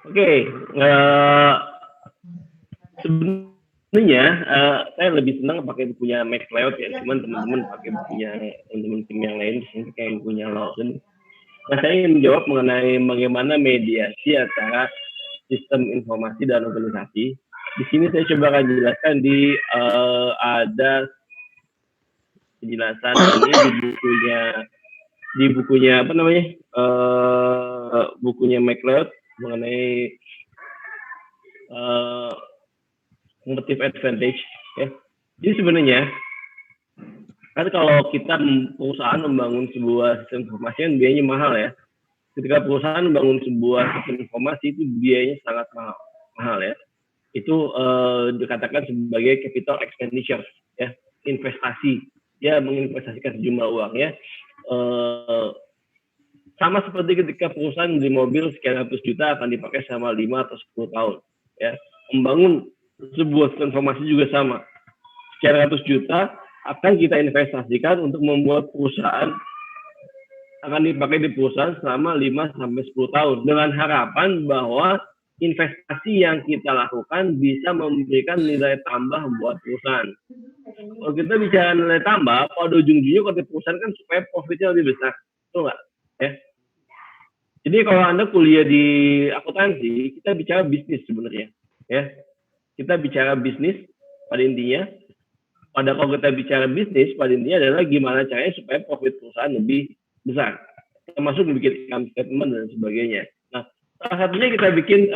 Oke, sebenarnya saya lebih senang pakai bukunya Max Layout ya, cuman teman-teman pakai bukunya teman-teman tim yang lain, misalnya kayak bukunya Lawson. Nah, saya ingin menjawab mengenai bagaimana mediasi antara sistem informasi dan organisasi. Di sini saya coba akan jelaskan ada penjelasan ini di bukunya apa namanya bukunya McLeod mengenai competitive advantage ya. Jadi sebenarnya kan kalau kita perusahaan membangun sebuah sistem informasi kan biayanya mahal ya. Ketika perusahaan membangun sebuah sistem informasi itu biayanya sangat mahal ya. Itu dikatakan sebagai capital expenditure ya, investasi. Dia menginvestasikan sejumlah uang ya. Sama seperti ketika perusahaan beli mobil sekian ratus juta akan dipakai selama 5 atau 10 tahun ya. Membangun sebuah sistem informasi juga sama. Sekian ratus juta akan kita investasikan untuk membuat perusahaan akan dipakai di perusahaan selama 5 sampai 10 tahun dengan harapan bahwa investasi yang kita lakukan bisa memberikan nilai tambah buat perusahaan. Kalau kita bicara nilai tambah, pada ujung-ujungnya kalau perusahaan kan supaya profitnya lebih besar, betul nggak? Ya. Jadi kalau Anda kuliah di akuntansi, kita bicara bisnis sebenarnya, ya. Kita bicara bisnis pada intinya. Kalau kita bicara bisnis, pada intinya adalah gimana caranya supaya profit perusahaan lebih besar, termasuk bikin income statement dan sebagainya. Nah, salah satunya kita bikin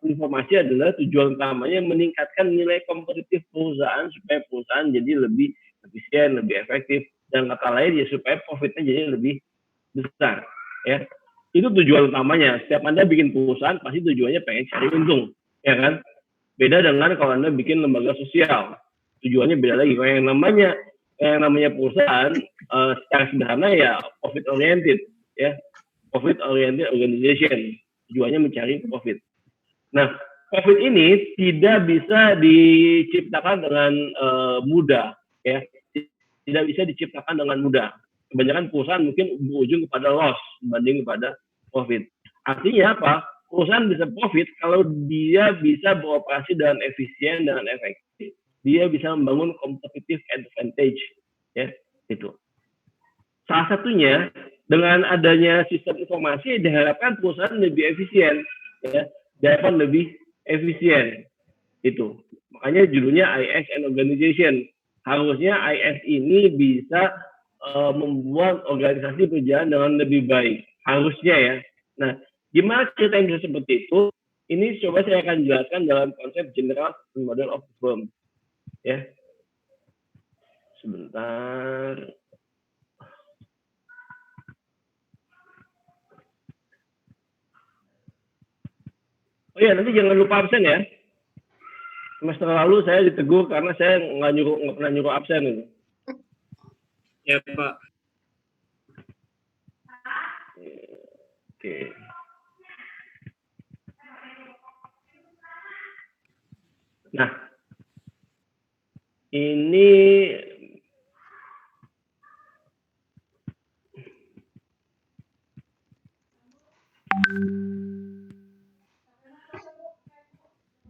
informasi adalah tujuan utamanya meningkatkan nilai kompetitif perusahaan supaya perusahaan jadi lebih efisien, lebih efektif, dan kata lain ya supaya profitnya jadi lebih besar. Ya, itu tujuan utamanya. Setiap Anda bikin perusahaan pasti tujuannya pengen cari untung, ya kan? Beda dengan kalau Anda bikin lembaga sosial, tujuannya beda lagi. Kalau yang namanya perusahaan secara sederhana ya profit oriented, ya profit oriented organization, tujuannya mencari profit. Nah, profit ini tidak bisa diciptakan dengan mudah, ya tidak bisa diciptakan dengan mudah. Kebanyakan perusahaan mungkin berujung kepada loss dibanding kepada profit. Artinya apa? Perusahaan bisa profit kalau dia bisa beroperasi dengan efisien dan efektif. Dia bisa membangun competitive advantage, ya itu. Salah satunya dengan adanya sistem informasi diharapkan perusahaan lebih efisien, ya, dapat lebih efisien itu. Makanya judulnya IS and Organization. Harusnya IS ini bisa membuat organisasi berjalan dengan lebih baik. Harusnya ya. Nah, gimana cerita yang bisa seperti itu? Ini coba saya akan jelaskan dalam konsep general model of firm. Ya, sebentar. Oh iya, nanti jangan lupa absen ya. Semester lalu saya ditegur karena saya nggak pernah nyuruh absen ini. Ya Pak. Oke. Nah, ini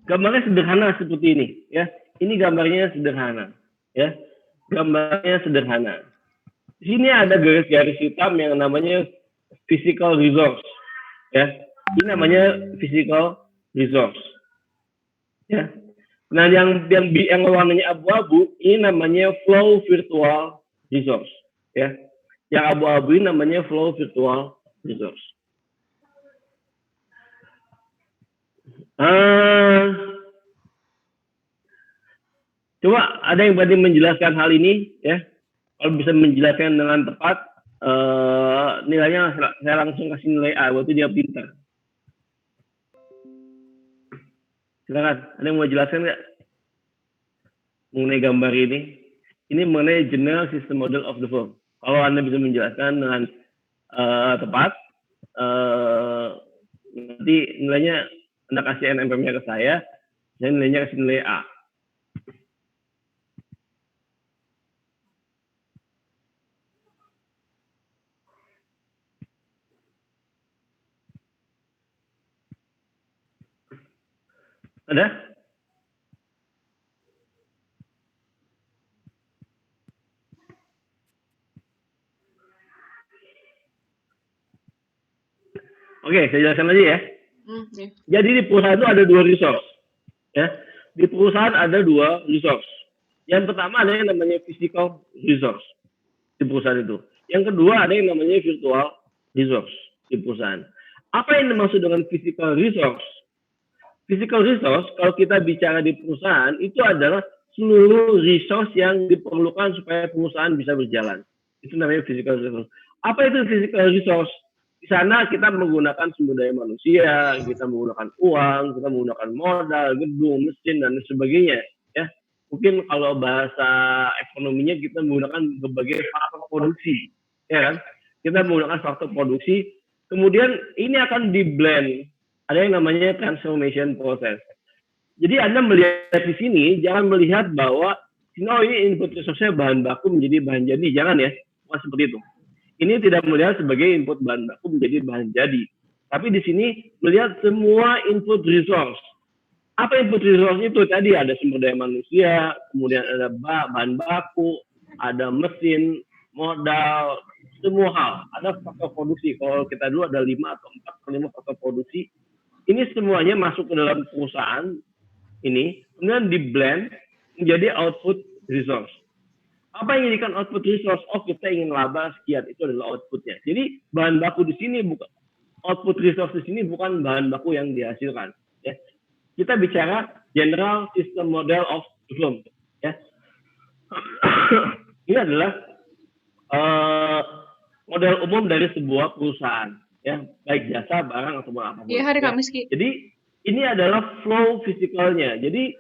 gambarnya sederhana seperti ini, ya. Ini gambarnya sederhana, ya. Gambarnya sederhana. Di sini ada garis-garis hitam yang namanya physical resource, ya. Ini namanya physical resource, ya. Nah, yang warnanya abu-abu ini namanya flow virtual resource, ya. Yang abu-abu ini namanya flow virtual resource. Coba ada yang berani menjelaskan hal ini, ya. Kalau bisa menjelaskan dengan tepat, nilainya saya langsung kasih nilai A, berarti dia pintar. Silakan, ada yang mau jelaskan nggak mengenai gambar ini? Ini mengenai general system model of the firm. Kalau Anda bisa menjelaskan dengan tepat, nanti nilainya Anda kasih NMP-nya ke saya nilainya kasih nilai A. Ada? Oke, saya jelaskan lagi ya. Ya. Jadi di perusahaan itu ada dua resource. Ya. Di perusahaan ada dua resource. Yang pertama ada yang namanya physical resource di perusahaan itu. Yang kedua ada yang namanya virtual resource di perusahaan. Apa yang dimaksud dengan physical resource? Physical resource, kalau kita bicara di perusahaan, itu adalah seluruh resource yang diperlukan supaya perusahaan bisa berjalan. Itu namanya physical resource. Apa itu physical resource? Di sana kita menggunakan sumber daya manusia, kita menggunakan uang, kita menggunakan modal, gedung, mesin, dan sebagainya. Ya, mungkin kalau bahasa ekonominya kita menggunakan berbagai faktor produksi, ya kan? Kita menggunakan faktor produksi. Kemudian ini akan di-blend. Ada yang namanya transformation process. Jadi Anda melihat di sini, jangan melihat bahwa ini input resource-nya bahan baku menjadi bahan jadi. Jangan ya, bukan seperti itu. Ini tidak melihat sebagai input bahan baku menjadi bahan jadi. Tapi di sini melihat semua input resource. Apa input resource itu? Tadi ada sumber daya manusia, kemudian ada bahan baku, ada mesin, modal, semua hal. Ada faktor produksi. Kalau kita dulu ada 5 atau 4 atau 5 faktor produksi. Ini semuanya masuk ke dalam perusahaan ini, kemudian di-blend menjadi output resource. Apa yang dijadikan output resource? Oh, kita ingin laba sekian, itu adalah outputnya. Jadi bahan baku di sini bukan output resource di sini bukan bahan baku yang dihasilkan. Ya. Kita bicara general system model of firm. Ya. Ini adalah model umum dari sebuah perusahaan. Ya, baik jasa, barang, atau apapun. Iya, hari Kamis, Ki. Jadi, ini adalah flow fisikalnya. Jadi,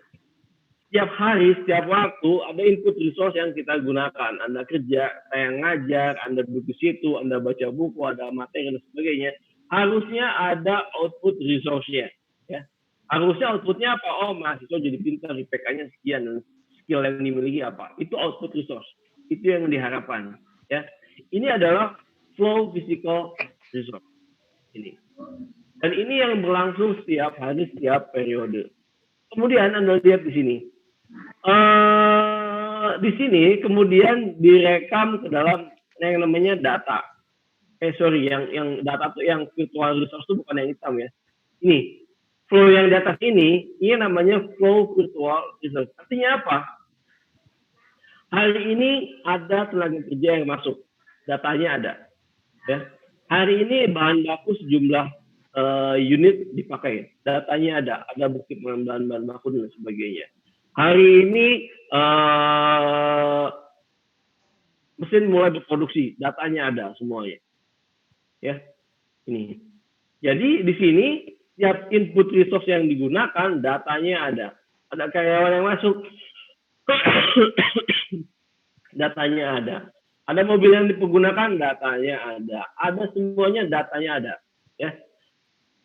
setiap hari, setiap waktu, ada input resource yang kita gunakan. Anda kerja, saya ngajar, Anda duduk di situ, Anda baca buku, ada materi, dan sebagainya. Harusnya ada output resource-nya. Ya. Harusnya outputnya apa? Oh, mahasiswa jadi pintar, IPK-nya sekian, dan skill yang dimiliki apa. Itu output resource. Itu yang diharapkan. Ya. Ini adalah flow physical resource. Ini. Dan ini yang berlangsung setiap hari, setiap periode. Kemudian Anda lihat di sini. Di sini kemudian direkam ke dalam yang namanya data. Yang data itu yang virtual resource itu bukan yang hitam ya. Ini flow yang di atas ini namanya flow virtual resource. Artinya apa? Hari ini ada tenaga kerja yang masuk, datanya ada. Ya. Hari ini bahan baku sejumlah unit dipakai, datanya ada bukti penambahan bahan baku dan sebagainya. Hari ini mesin mulai berproduksi, datanya ada semuanya. Ya, ini. Jadi di sini setiap input resource yang digunakan, datanya ada. Ada karyawan yang masuk, datanya ada. Ada mobil yang dipergunakan, datanya ada. Ada semuanya, datanya ada. Ya.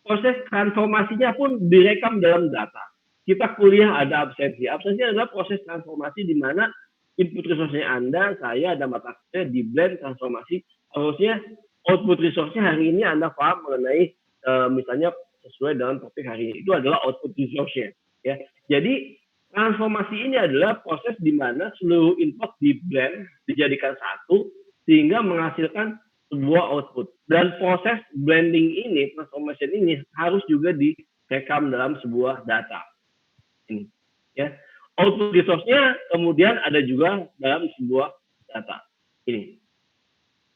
Proses transformasinya pun direkam dalam data. Kita kuliah ada absensi. Absensi adalah proses transformasi di mana input resource-nya Anda, saya, ada mata kuliah, di blend transformasi. Harusnya output resource-nya hari ini Anda paham mengenai misalnya sesuai dengan topik hari ini. Itu adalah output resource-nya. Ya. Jadi transformasi ini adalah proses di mana seluruh input di blend, dijadikan satu, sehingga menghasilkan sebuah output. Dan proses blending ini, transformation ini, harus juga direkam dalam sebuah data. Ini, ya. Output resource-nya kemudian ada juga dalam sebuah data. Ini.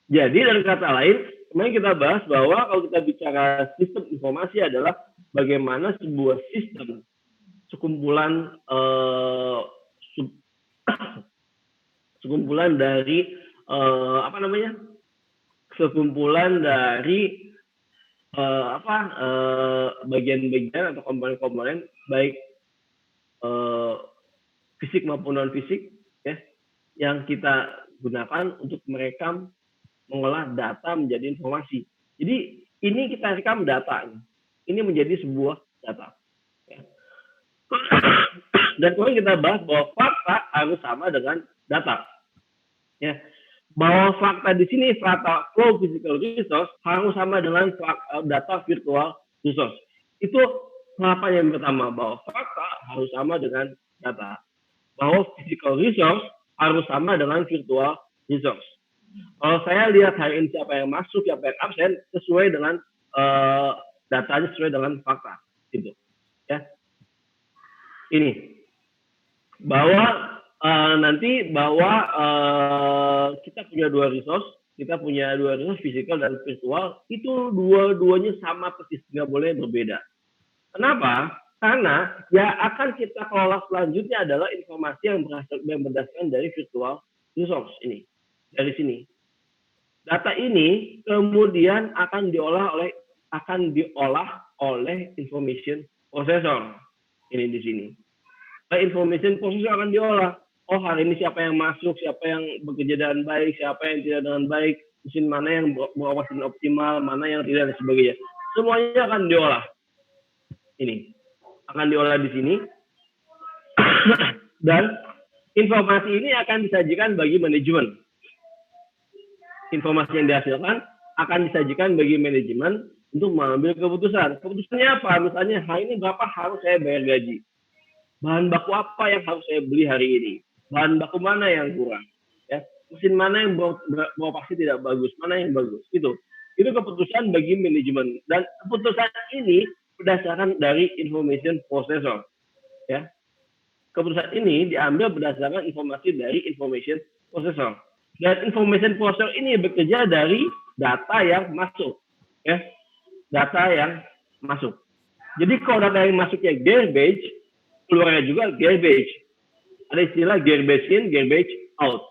Jadi, dengan kata lain, kemarin kita bahas bahwa kalau kita bicara sistem informasi adalah bagaimana sebuah sistem sekumpulan sekumpulan dari sekumpulan dari bagian-bagian atau komponen-komponen baik fisik maupun non fisik ya yang kita gunakan untuk merekam mengolah data menjadi informasi. Jadi ini kita rekam data, ini menjadi sebuah data. Dan kemudian kita bahas bahwa fakta harus sama dengan data. Ya. Bahwa fakta di sini, fakta flow physical resource harus sama dengan data virtual resource. Itu Harapan yang pertama bahwa fakta harus sama dengan data, bahwa physical resource harus sama dengan virtual resource. Kalau saya lihat hari ini siapa yang masuk, siapa yang absen, sesuai dengan datanya, sesuai dengan fakta, gitu. Ya, ini bahwa nanti bahwa kita punya dua resource physical dan virtual, itu dua-duanya sama persis, nggak boleh berbeda. Kenapa? Karena yang akan kita kelola selanjutnya adalah informasi yang berdasarkan dari virtual resource ini, dari sini. Data ini kemudian akan diolah oleh information processor. Ini di sini. Information processor akan diolah. Oh, hari ini siapa yang masuk, siapa yang bekerja dengan baik, siapa yang tidak dengan baik, mesin mana yang beroperasi optimal, mana yang tidak, dan sebagainya. Semuanya akan diolah. Ini akan diolah di sini. Dan informasi ini akan disajikan bagi manajemen. Informasi yang dihasilkan akan disajikan bagi manajemen untuk mengambil keputusan. Keputusannya apa? Misalnya, hari ini berapa harus saya bayar gaji? Bahan baku apa yang harus saya beli hari ini? Bahan baku mana yang kurang? Ya, mesin mana yang beroperasi tidak bagus? Mana yang bagus? Itu keputusan bagi manajemen. Dan keputusan ini berdasarkan dari information processor. Ya, keputusan ini diambil berdasarkan informasi dari information processor. Dan information processor ini bekerja dari data yang masuk, ya, data yang masuk. Jadi kalau data yang masuknya garbage, keluarnya juga garbage. Ada istilah garbage in, garbage out.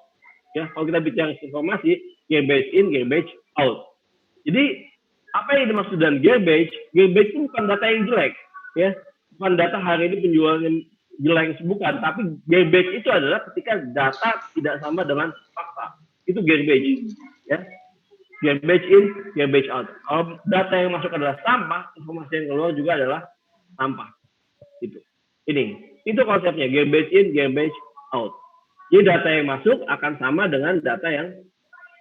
Ya, kalau kita bicara informasi, garbage in, garbage out. Jadi apa yang dimaksud dengan garbage? Garbage itu bukan data yang jelek, ya, bukan data hari ini penjualan jelek, bukan, tapi garbage itu adalah ketika data tidak sama dengan fakta. Itu garbage, ya. Garbage in, garbage out. Kalau data yang masuk adalah sampah, informasi yang keluar juga adalah sampah. Itu konsepnya, garbage in, garbage out. Jadi data yang masuk akan sama dengan data yang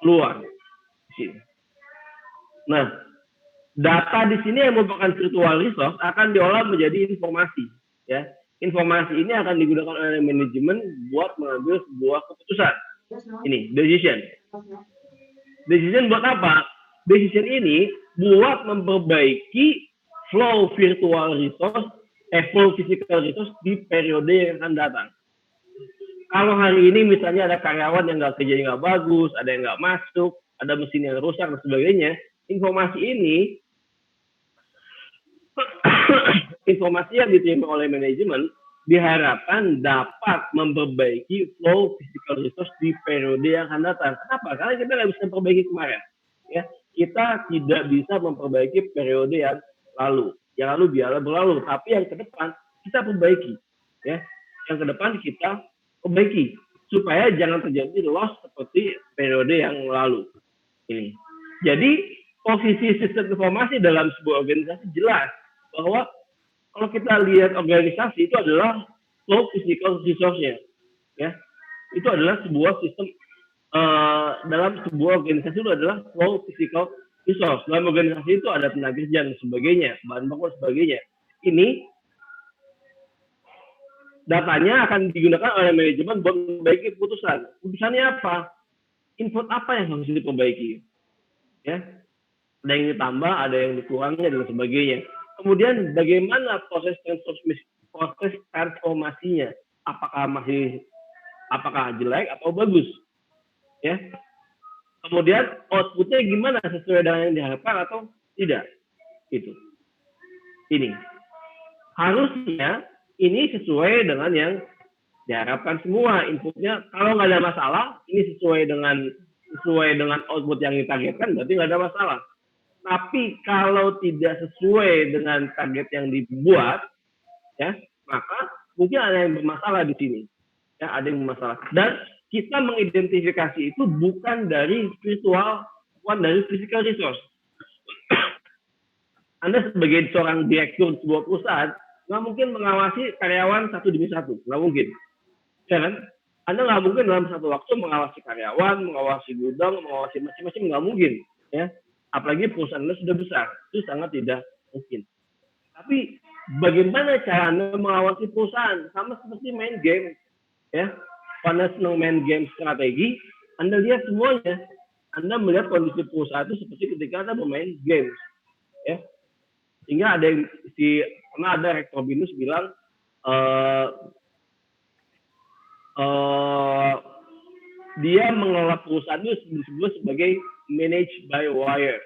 keluar. Nah, data di sini yang merupakan virtual resource akan diolah menjadi informasi, ya. Informasi ini akan digunakan oleh manajemen buat mengambil sebuah keputusan. Ini decision. Decision buat apa? Decision ini buat memperbaiki flow virtual resource, flow physical resource di periode yang akan datang. Kalau hari ini misalnya ada karyawan yang kerjanya nggak bagus, ada yang nggak masuk, ada mesin yang rusak dan sebagainya, informasi ini informasi yang diterima oleh manajemen diharapkan dapat memperbaiki flow physical resource di periode yang akan datang. Kenapa? Karena kita nggak bisa memperbaiki kemarin. Ya, kita tidak bisa memperbaiki periode yang lalu. Yang lalu biarlah berlalu, tapi yang ke depan kita perbaiki. Ya, yang ke depan kita perbaiki supaya jangan terjadi loss seperti periode yang lalu. Ini. Jadi posisi sistem informasi dalam sebuah organisasi jelas bahwa kalau kita lihat organisasi itu adalah flow physical resource-nya, ya, itu adalah sebuah sistem dalam sebuah organisasi itu adalah flow physical resource. Dalam organisasi itu ada tenaga kerja dan sebagainya, bahan baku dan sebagainya. Ini datanya akan digunakan oleh manajemen buat memperbaiki keputusan. Keputusannya apa? Input apa yang harus diperbaiki? Ya, ada yang ditambah, ada yang dikurangi dan sebagainya. Kemudian bagaimana proses transformasinya? Apakah jelek atau bagus? Ya. Kemudian outputnya gimana, sesuai dengan yang diharapkan atau tidak? Itu. Ini. Harusnya ini sesuai dengan yang diharapkan semua inputnya. Kalau nggak ada masalah, ini sesuai dengan output yang ditargetkan, berarti nggak ada masalah. Tapi kalau tidak sesuai dengan target yang dibuat, ya, maka mungkin ada yang bermasalah di sini. Ya, ada yang bermasalah. Dan kita mengidentifikasi itu bukan dari virtual, bukan dari physical resource. Anda sebagai seorang direktur sebuah perusahaan, nggak mungkin mengawasi karyawan satu demi satu. Nggak mungkin. Ya kan? Anda nggak mungkin dalam satu waktu mengawasi karyawan, mengawasi gudang, mengawasi macam-macam, nggak mungkin. Ya. Apalagi perusahaan Anda sudah besar, itu sangat tidak mungkin. Tapi bagaimana cara Anda mengawasi perusahaan? Sama seperti main game, ya. Anda senang main game strategi, Anda lihat semuanya. Anda melihat kondisi perusahaan itu seperti ketika Anda bermain game, ya. Sehingga ada yang karena ada Rektor Binus bilang dia mengelola perusahaan itu disebut sebagai managed by wire.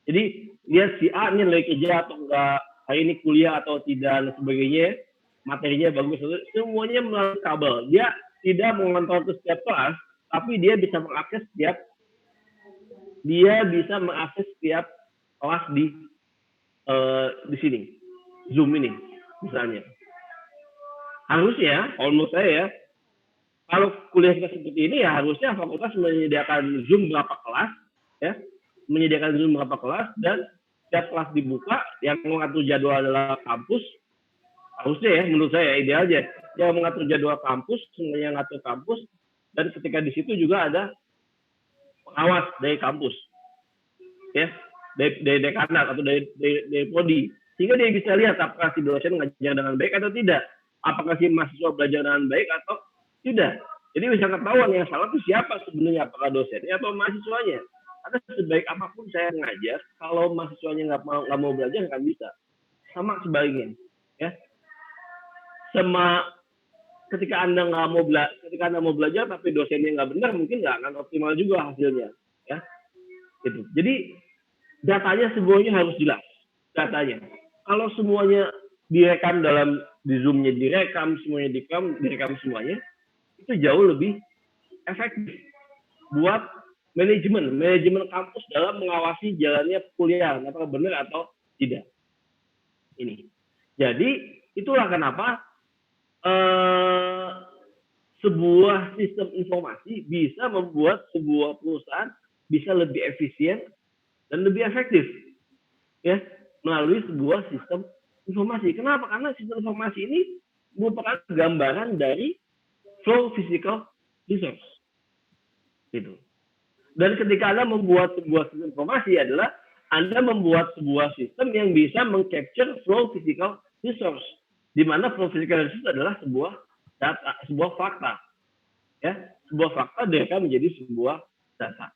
Jadi lihat si A ini lagi kerja atau enggak, hari ini kuliah atau tidak dan sebagainya, materinya bagus, semuanya melalui kabel. Dia tidak mengontrol ke setiap kelas, tapi dia bisa mengakses setiap kelas di sini, Zoom ini misalnya. Harusnya, kalau menurut saya ya, kalau kuliah kita seperti ini ya harusnya fakultas menyediakan Zoom berapa kelas, ya, menyediakan Zoom berapa kelas, dan setiap kelas dibuka, yang mengatur jadwal adalah kampus. Harusnya ya, menurut saya idealnya, yang mengatur jadwal kampus, semuanya yang mengatur kampus, dan ketika di situ juga ada pengawas dari kampus, ya, dari dekanat atau dari prodi, sehingga dia bisa lihat apakah si dosen ngajar dengan baik atau tidak, apakah si mahasiswa belajar dengan baik atau tidak. Jadi bisa ketahuan yang salah itu siapa sebenarnya, apakah dosennya atau mahasiswanya. Karena sebaik apapun saya ngajar, kalau mahasiswanya nggak mau belajar nggak bisa. Sama sebaliknya, ya. Ketika Anda mau belajar tapi dosennya nggak benar, mungkin nggak akan optimal juga hasilnya, ya. Gitu. Jadi datanya semuanya harus jelas. Datanya. Kalau semuanya direkam di Zoom-nya direkam, semuanya direkam semuanya, itu jauh lebih efektif buat manajemen kampus dalam mengawasi jalannya kuliah, apakah benar atau tidak. Ini. Jadi itulah kenapa sebuah sistem informasi bisa membuat sebuah perusahaan bisa lebih efisien dan lebih efektif, ya, melalui sebuah sistem informasi. Kenapa? Karena sistem informasi ini merupakan gambaran dari flow physical resource, gitu. Dan ketika Anda membuat sebuah sistem informasi adalah Anda membuat sebuah sistem yang bisa mengcapture flow physical resource, di mana flow physical resource adalah sebuah data, sebuah fakta, ya, sebuah fakta direkam menjadi sebuah data.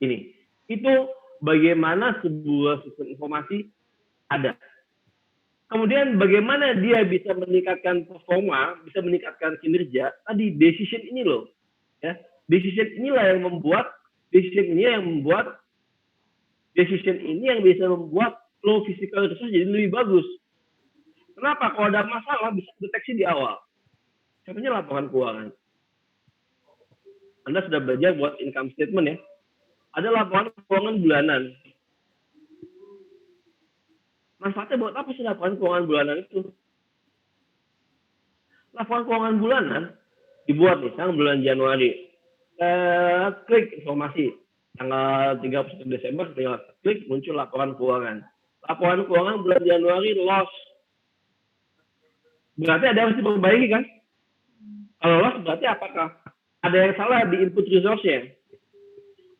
Ini, itu bagaimana sebuah sistem informasi ada. Kemudian bagaimana dia bisa meningkatkan performa, bisa meningkatkan kinerja, tadi decision ini loh, ya. Decision ini yang bisa membuat flow physical resource jadi lebih bagus. Kenapa? Kalau ada masalah bisa deteksi di awal. Contohnya laporan keuangan. Anda sudah belajar buat income statement, ya. Ada laporan keuangan bulanan. Manfaatnya buat apa sih laporan keuangan bulanan itu? Laporan keuangan bulanan dibuat misalnya bulan Januari. Klik informasi. Tanggal 31 Desember, tinggal klik, muncul laporan keuangan. Laporan keuangan bulan Januari loss. Berarti ada yang harus diperbaiki, kan? Kalau loss berarti apakah ada yang salah di input resource-nya?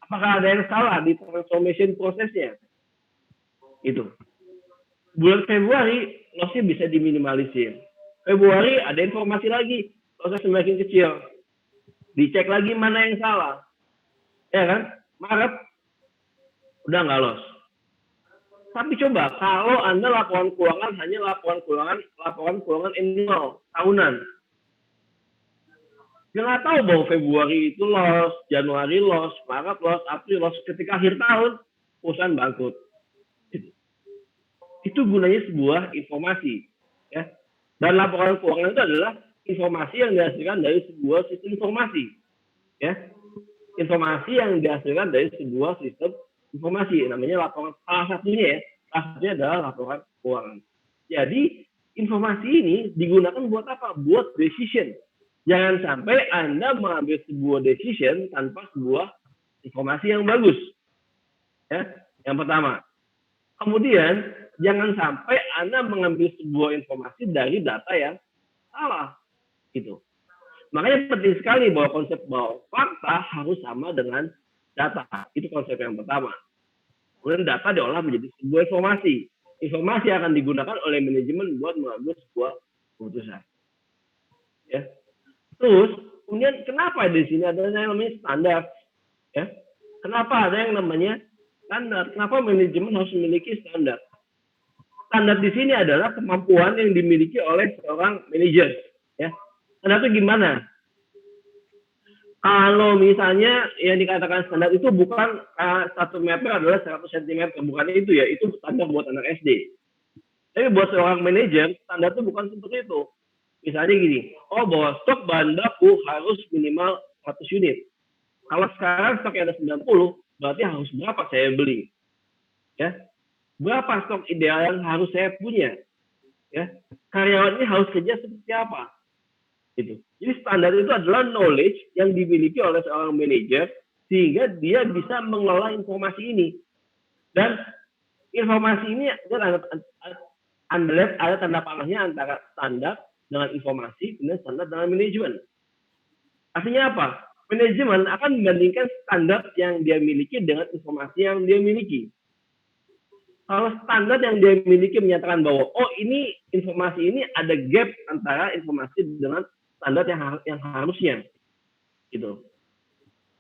Apakah ada yang salah di transformation prosesnya? Itu. Bulan Februari, loss-nya bisa diminimalisir. Februari ada informasi lagi, loss-nya semakin kecil. Dicek lagi mana yang salah. Ya kan? Maret, udah nggak loss. Tapi coba, kalau Anda laporan keuangan hanya laporan keuangan annual, tahunan. Dia nggak tahu bahwa Februari itu loss, Januari loss, Maret loss, April loss. Ketika akhir tahun, perusahaan bangkrut. Itu gunanya sebuah informasi, ya. Dan laporan keuangan itu adalah informasi yang dihasilkan dari sebuah sistem informasi, ya. Informasi yang dihasilkan dari sebuah sistem informasi, namanya laporan. Salah satunya adalah laporan keuangan. Jadi informasi ini digunakan buat apa? Buat decision. Jangan sampai Anda mengambil sebuah decision tanpa sebuah informasi yang bagus, ya. Yang pertama. Kemudian jangan sampai Anda mengambil sebuah informasi dari data yang salah. Gitu. Makanya penting sekali bahwa konsep bahwa fakta harus sama dengan data. Itu konsep yang pertama. Kemudian data diolah menjadi sebuah informasi. informasi yang akan digunakan oleh manajemen buat mengambil sebuah keputusan. Ya. Terus kemudian kenapa di sini ada yang namanya standar? Ya. Kenapa ada yang namanya standar? Kenapa manajemen harus memiliki standar? Standar di sini adalah kemampuan yang dimiliki oleh seorang manajer. Ya. Standar itu gimana? Kalau misalnya yang dikatakan standar itu bukan 1 meter adalah 100 cm, bukan itu ya, itu standar buat anak SD. Tapi buat seorang manajer, standar itu bukan seperti itu. Misalnya gini, bahwa stok bahan baku harus minimal 100 unit. Kalau sekarang stoknya ada 90, berarti harus berapa saya beli? Ya, berapa stok ideal yang harus saya punya? Ya, karyawan ini harus kerja seperti apa? Gitu. Jadi standar itu adalah knowledge yang dimiliki oleh seorang manajer sehingga dia bisa mengelola informasi ini. Dan informasi ini Anda lihat ada tanda panahnya antara standar dengan informasi dan standar dengan manajemen. Artinya apa? Manajemen akan membandingkan standar yang dia miliki dengan informasi yang dia miliki. Kalau standar yang dia miliki menyatakan bahwa ini informasi ini ada gap antara informasi dengan standar yang harusnya, gitu.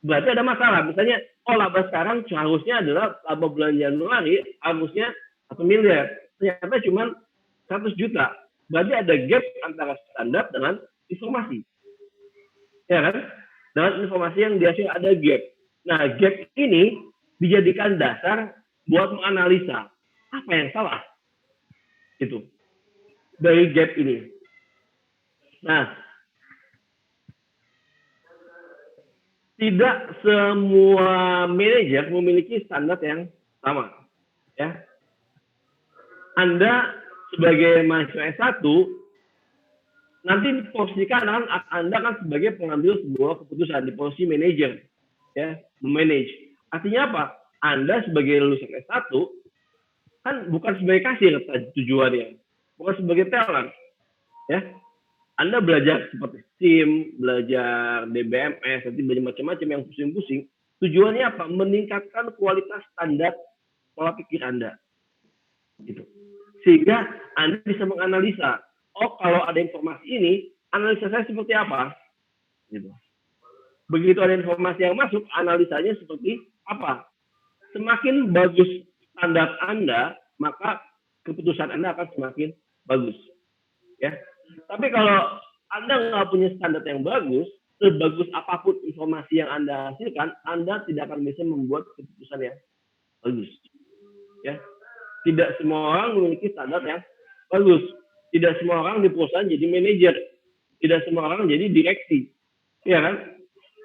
Berarti ada masalah. Misalnya, laba sekarang seharusnya adalah laba bulan Januari harusnya 1 miliar. Ternyata cuma 100 juta. Berarti ada gap antara standar dengan informasi. Ya kan? Dengan informasi yang biasanya ada gap. Nah, gap ini dijadikan dasar buat menganalisa apa yang salah. Itu. Dari gap ini. Nah, tidak semua manajer memiliki standar yang sama. Ya. Anda sebagai mahasiswa S1 nanti diposisikan Anda kan sebagai pengambil sebuah keputusan di posisi manajer, ya, memanage. Artinya apa? Anda sebagai lulusan S1 kan bukan sebagai kasir tujuannya, bukan sebagai teller, ya. Anda belajar seperti SIM, belajar DBMS, nanti belajar macam-macam yang pusing-pusing. Tujuannya apa? Meningkatkan kualitas standar pola pikir Anda. Gitu. Sehingga Anda bisa menganalisa, kalau ada informasi ini, analisa saya seperti apa? Gitu. Begitu ada informasi yang masuk, analisanya seperti apa? Semakin bagus standar Anda, maka keputusan Anda akan semakin bagus. Ya. Tapi kalau Anda nggak punya standar yang bagus, sebagus apapun informasi yang Anda hasilkan, Anda tidak akan bisa membuat keputusan yang bagus. Ya. Tidak semua orang memiliki standar yang bagus. Tidak semua orang di perusahaan jadi manajer. Tidak semua orang jadi direksi. Ya kan?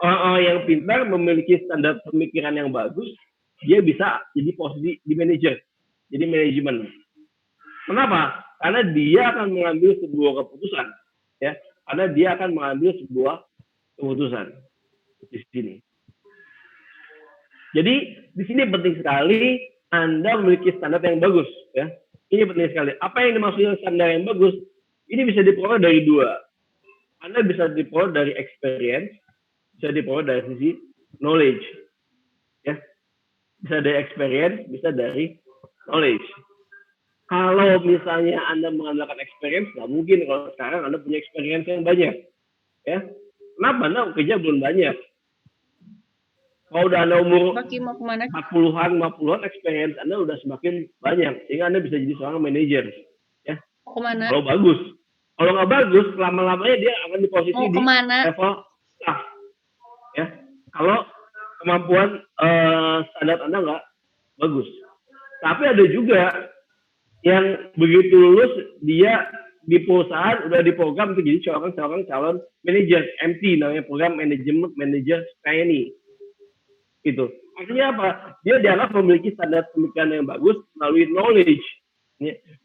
Orang-orang yang pintar memiliki standar pemikiran yang bagus, dia bisa jadi posisi di manajer, jadi manajemen. Kenapa? Karena dia akan mengambil sebuah keputusan, ya. Karena dia akan mengambil sebuah keputusan di sini. Jadi di sini penting sekali Anda memiliki standar yang bagus, ya. Ini penting sekali. Apa yang dimaksudkan standar yang bagus? Ini bisa diperoleh dari dua. Anda bisa diperoleh dari experience, bisa diperoleh dari sisi knowledge, ya. Bisa dari experience, bisa dari knowledge. Kalau misalnya Anda mengandalkan experience, nggak mungkin kalau sekarang Anda punya experience yang banyak. Ya. Kenapa? Anda kerja belum banyak. Kalau udah Anda umur 40-an, 50-an, experience Anda udah semakin banyak. Sehingga Anda bisa jadi seorang manajer. Ya. Kalau bagus. Kalau nggak bagus, lama-lamanya dia akan di posisi di level staff. Ya. Kalau kemampuan standar Anda nggak bagus. Tapi ada juga yang begitu lulus dia di perusahaan udah diprogram untuk jadi seorang calon manajer MT, namanya program management manager trainee. Itu artinya apa? Dia dianggap memiliki standar pemikiran yang bagus melalui knowledge.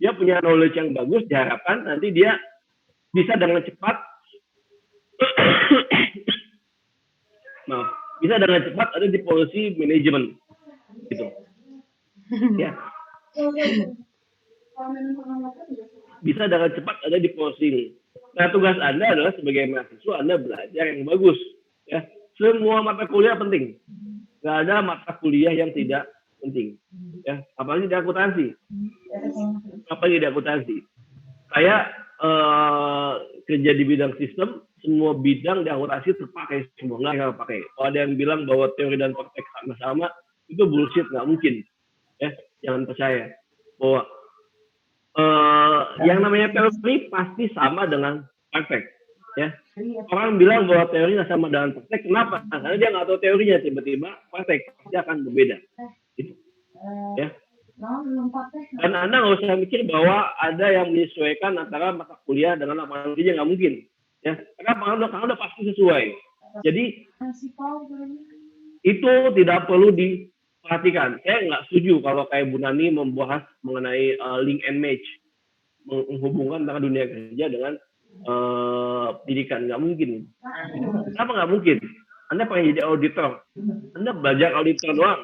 Dia punya knowledge yang bagus, diharapkan nanti dia bisa dengan cepat bisa dengan cepat ada di posisi manajemen gitu. Ya. Bisa dengan cepat ada di posisi ini. Nah, tugas Anda adalah sebagai mahasiswa Anda belajar yang bagus. Ya, semua mata kuliah penting. Nggak ada mata kuliah yang tidak penting. Ya, apalagi di akuntansi. apalagi di akuntansi. Saya kerja di bidang sistem, semua bidang di akuntansi terpakai semua, nggak pakai. Kalau ada yang bilang bahwa teori dan praktek sama-sama, itu bullshit, nggak mungkin. Ya, jangan percaya bahwa yang namanya teori pasti sama dengan praktek. Ya, orang bilang bahwa teori nggak sama dengan praktek, kenapa? Karena dia nggak tahu teorinya, tiba-tiba praktek pasti akan berbeda. Gitu. Ya. Dan Anda nggak usah mikir bahwa ada yang menyesuaikan antara mata kuliah dengan lapangan kerja, nggak mungkin. Ya, karena udah pasti sesuai. Jadi itu tidak perlu diperhatikan. Saya nggak setuju kalau kayak Bu Nani membahas mengenai link and match, menghubungkan antara dunia kerja dengan pendidikan. Nggak mungkin. Kenapa nggak mungkin? Anda pengen jadi auditor, Anda belajar auditor doang.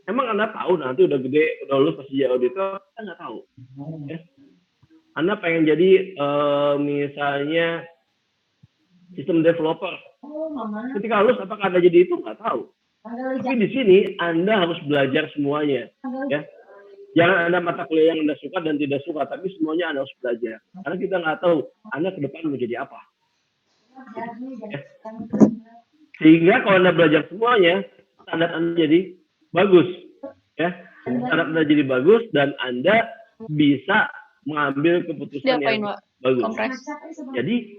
Emang Anda tahu nanti udah gede, udah lulus pasti jadi auditor? Anda nggak tahu. Ya. Anda pengen jadi misalnya sistem developer. Ketika lulus apakah Anda jadi itu? Nggak tahu. Tapi di sini Anda harus belajar semuanya. Ya. Jangan Anda mata kuliah yang Anda suka dan tidak suka, tapi semuanya Anda harus belajar. Karena kita nggak tahu Anda ke depan mau jadi apa. Ya. Sehingga kalau Anda belajar semuanya, standar Anda jadi bagus. Ya. Standar Anda jadi bagus dan Anda bisa mengambil keputusan yang bagus. Jadi,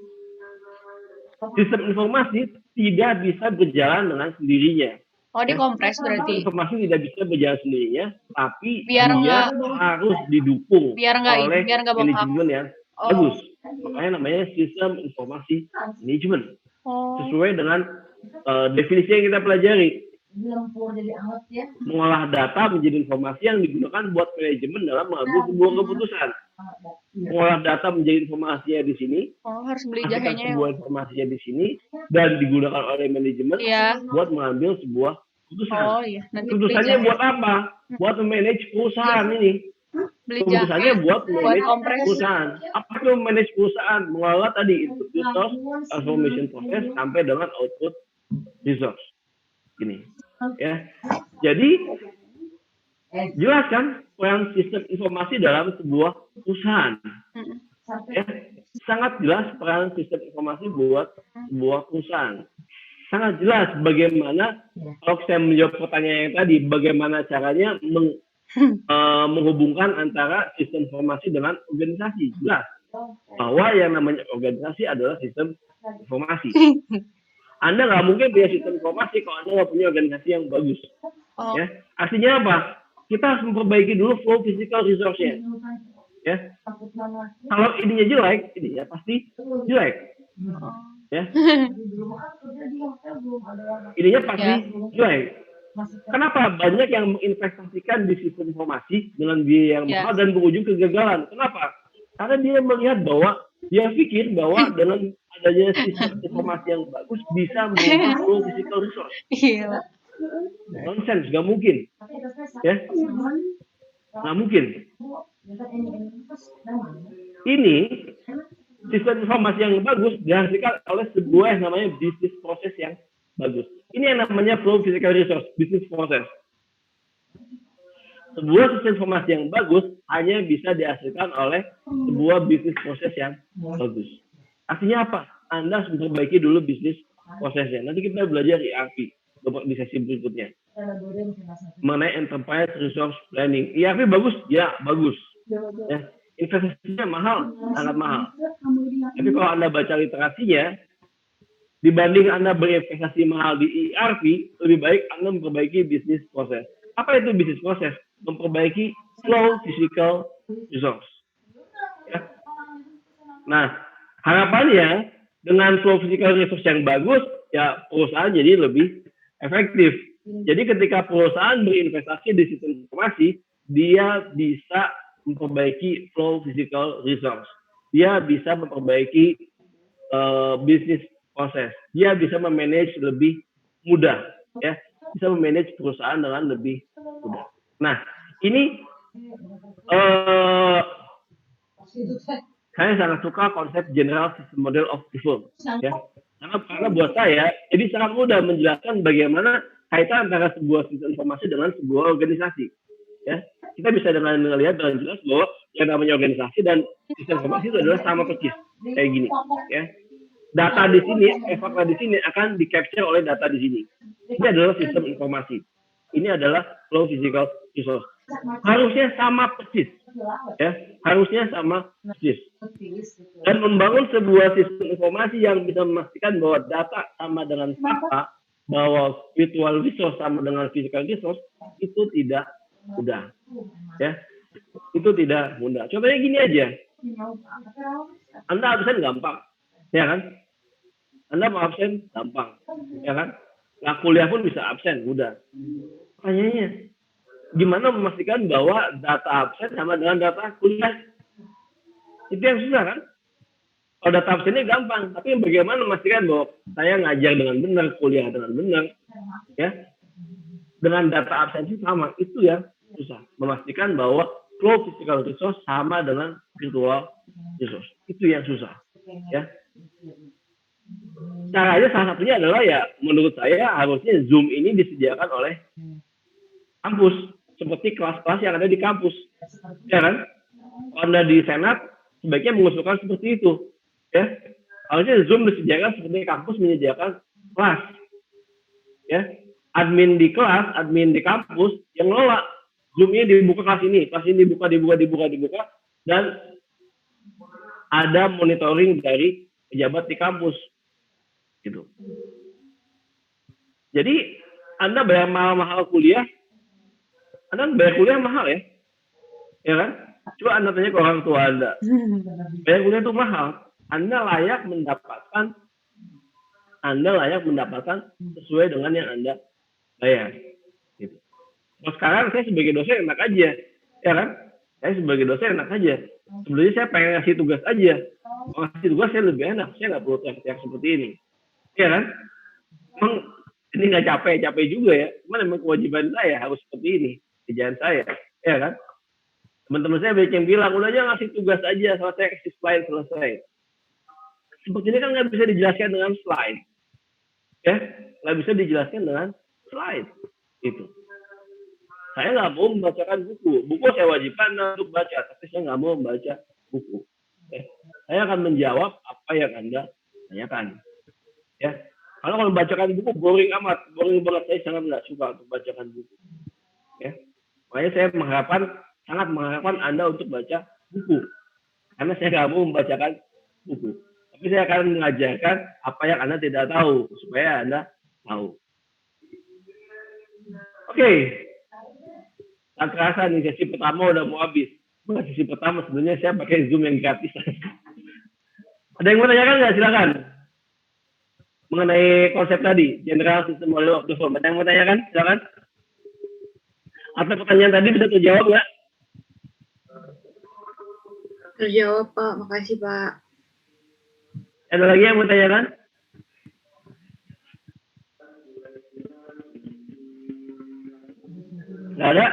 sistem informasi tidak bisa berjalan dengan sendirinya. Oh, dikompres berarti. Informasi tidak bisa berjalan sendirinya, tapi Biar dia harus didukung oleh manajemen yang bagus. Makanya namanya sistem informasi manajemen. Sesuai dengan definisi yang kita pelajari. Mengolah data menjadi informasi yang digunakan buat manajemen dalam mengambil sebuah keputusan. Mengolah data menjadi informasinya di sini. Harus beli jahenya. Sebuah informasinya di sini dan digunakan oleh manajemen buat mengambil sebuah keputusan. Keputusannya buat apa? Buat memanage perusahaan ini. Keputusannya buat memanage perusahaan. Apa itu memanage perusahaan? Mengolah tadi input resource, transformation process sampai dengan output resource. Ini. Ya. Jadi jelas kan peran sistem informasi dalam sebuah perusahaan. Ya. Sangat jelas peran sistem informasi buat sebuah perusahaan. Sangat jelas bagaimana, kalau saya menjawab pertanyaan yang tadi, bagaimana caranya menghubungkan antara sistem informasi dengan organisasi. Jelas bahwa yang namanya organisasi adalah sistem informasi. Anda nggak mungkin punya sistem informasi kalau Anda nggak punya organisasi yang bagus. Ya. Artinya apa? Kita harus memperbaiki dulu flow physical resource-nya. Ya. Kalau ininya jelek, ininya pasti jelek. Ya. Ininya pasti jelek. Kenapa banyak yang menginvestasikan di sistem informasi dengan biaya yang mahal dan berujung kegagalan? Kenapa? Karena dia melihat bahwa dia pikir bahwa dengan adanya sistem informasi yang bagus bisa mengubah flow physical resource. Nonsense, nggak mungkin. Ya, nggak mungkin. Ini sistem informasi yang bagus dihasilkan oleh sebuah yang namanya bisnis proses yang bagus. Ini yang namanya flow physical resource, bisnis proses. Sebuah sistem informasi yang bagus hanya bisa dihasilkan oleh sebuah bisnis proses yang bagus. Artinya apa? Anda harus memperbaiki dulu bisnis prosesnya. Nanti kita belajar ERP di sesi berikutnya. Mengenai Enterprise Resource Planning. ERP bagus? Ya, bagus. Ya. Investasinya mahal, sangat mahal. Tapi kalau Anda baca literasinya, dibanding Anda berinvestasi mahal di ERP, lebih baik Anda memperbaiki bisnis proses. Apa itu bisnis proses? Memperbaiki flow physical resource. Ya. Nah, harapannya dengan flow physical resource yang bagus, ya perusahaan jadi lebih efektif. Jadi ketika perusahaan berinvestasi di sistem informasi, dia bisa memperbaiki flow physical resource. Dia bisa memperbaiki bisnis proses. Dia bisa memanage lebih mudah, ya. Bisa memanage perusahaan dengan lebih mudah. Nah, ini saya sangat suka konsep general system model of the firm, ya. Karena buat saya, jadi sangat mudah menjelaskan bagaimana kaitan antara sebuah sistem informasi dengan sebuah organisasi. Ya, kita bisa dengan melihat dengan jelas bahwa yang namanya organisasi dan sistem informasi itu adalah sama persis kayak gini, ya. Data di sini, fakta di sini akan di capture oleh data di sini. Ini adalah sistem informasi. Ini adalah flow physical resource. Harusnya sama persis, ya. Harusnya sama persis. Dan membangun sebuah sistem informasi yang bisa memastikan bahwa data sama dengan fakta, bahwa virtual resource sama dengan physical resource, itu tidak mudah, ya. Itu tidak mudah. Contohnya gini aja. Anda absen gampang, ya kan? Anda mau absen gampang, ya kan? Nah, kuliah pun bisa absen, mudah. Pertanyaannya, gimana memastikan bahwa data absen sama dengan data kuliah? Itu yang susah kan? Kalau data absennya gampang, tapi bagaimana memastikan bahwa saya ngajar dengan benar, kuliah dengan benar, ya? Dengan data absen itu sama, itu yang susah. Memastikan bahwa flow physical resource sama dengan virtual resource. Itu yang susah, ya. Caranya salah satunya adalah ya menurut saya harusnya Zoom ini disediakan oleh kampus seperti kelas-kelas yang ada di kampus, ya kan? Kalau Anda di senat sebaiknya mengusulkan seperti itu, ya. Harusnya Zoom disediakan seperti kampus menyediakan kelas, ya. Admin di kelas, admin di kampus yang ngelola Zoom ini dibuka kelas ini dibuka, dan ada monitoring dari pejabat di kampus, gitu. Jadi Anda bayar mahal-mahal kuliah, Anda bayar kuliah mahal ya kan? Coba Anda tanya ke orang tua Anda, bayar kuliah itu mahal. Anda layak mendapatkan sesuai dengan yang Anda bayar. Gitu. Nah, sekarang saya sebagai dosen enak aja, ya kan? Saya sebagai dosen enak aja. Sebenarnya saya pengen ngasih tugas aja. Kalau ngasih tugas saya lebih enak, saya nggak perlu teriak seperti ini, ya kan? Emang ini nggak capek juga ya. Cuman memang kewajiban saya harus seperti ini, kerjaan saya, ya kan? Teman-teman saya banyak yang bilang, udah aja ngasih tugas aja, selesai kasih slide selesai. Seperti ini kan nggak bisa dijelaskan dengan slide, ya, nggak bisa dijelaskan dengan slide, itu. Saya nggak mau membacakan buku saya wajibkan untuk baca, tapi saya nggak mau membaca buku. Ya. Saya akan menjawab apa yang Anda tanyakan, ya. Kalau membacakan buku boring banget, saya sangat nggak suka untuk bacakan buku, ya. Makanya saya sangat mengharapkan Anda untuk baca buku, karena saya nggak mau membacakan buku. Tapi saya akan mengajarkan apa yang Anda tidak tahu, supaya Anda tahu. Oke. Tak terasa nih, sesi pertama udah mau habis. Sesi pertama sebenarnya saya pakai Zoom yang gratis. Ada yang mau tanyakan nggak? Silakan. Mengenai konsep tadi, General System Model of the Form. Ada yang mau tanyakan? Silakan. Atau pertanyaan tadi sudah terjawab nggak? Terjawab, Pak. Makasih, Pak. Ada lagi yang mau tanyakan? Nggak ada?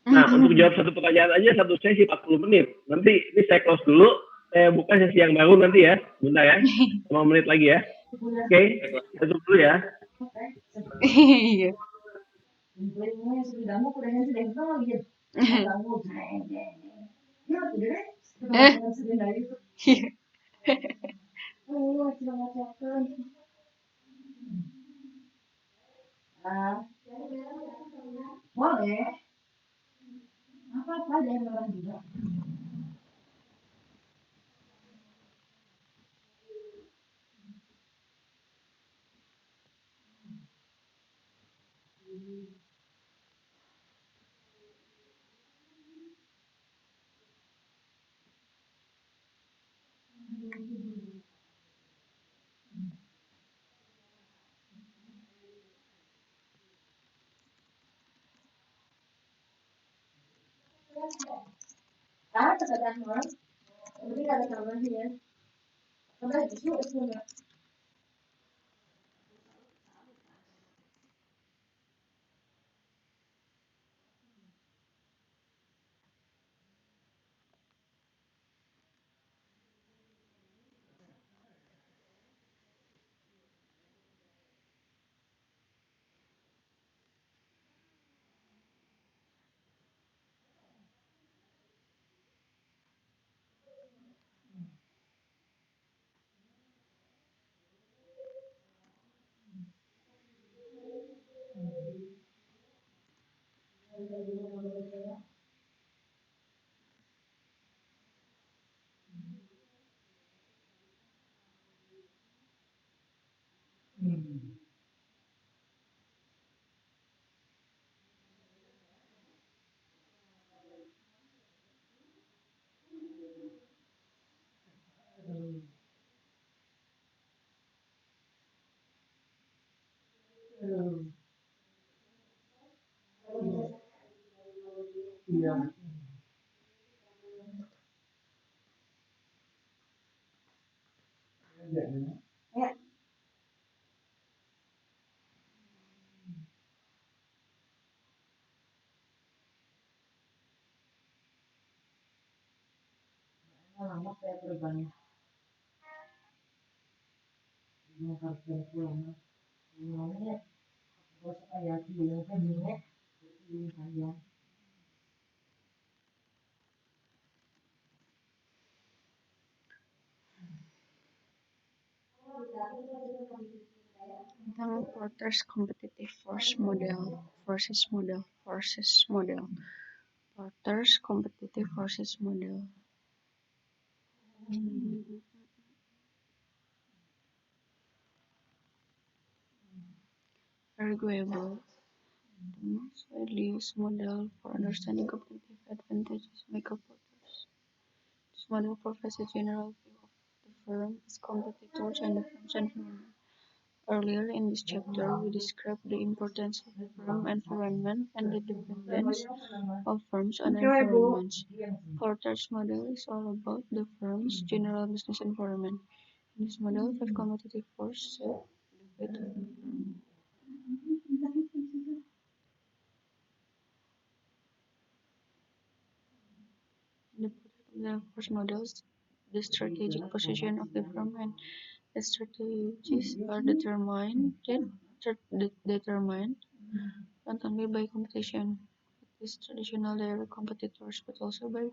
Nah, untuk jawab satu pertanyaan aja satu sesi 40 menit. Nanti ini saya close dulu. Saya buka sesi yang baru nanti ya. Bentar ya. 5 menit lagi ya. Oke, tutup dulu ya. Iya. Boleh. Apa ada yang orang juga? Ada kata-kata, tapi ada tambahannya. Karena itu sebenarnya. Tentang Porter's competitive force model versus model. Porter's competitive forces model. Arguable. The most widely used model for understanding competitive advantages is Michael Porter's. This model provides a general view of the firm, its competitors, and the firm's environment. Earlier in this chapter, we described the importance of the firm environment and the dependence of firms on environments. Porter's model is all about the firm's general business environment. In this model, five competitive forces shape the fate of the firm. In the first models, the strategic position of the firm and its strategies are determined not only by competition with its traditional direct competitors, but also by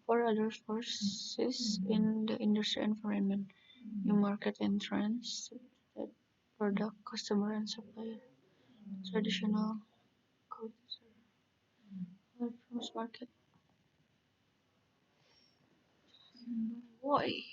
four other forces in the industry environment: new market entrants, substitute product, customer, and supplier. Traditional competitor, firm's market. Why?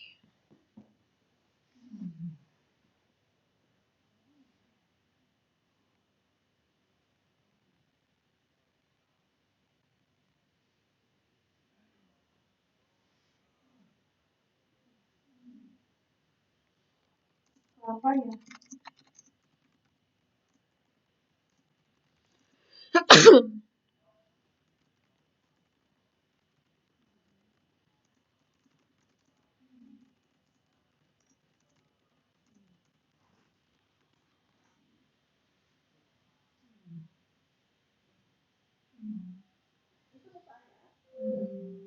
Apa ya?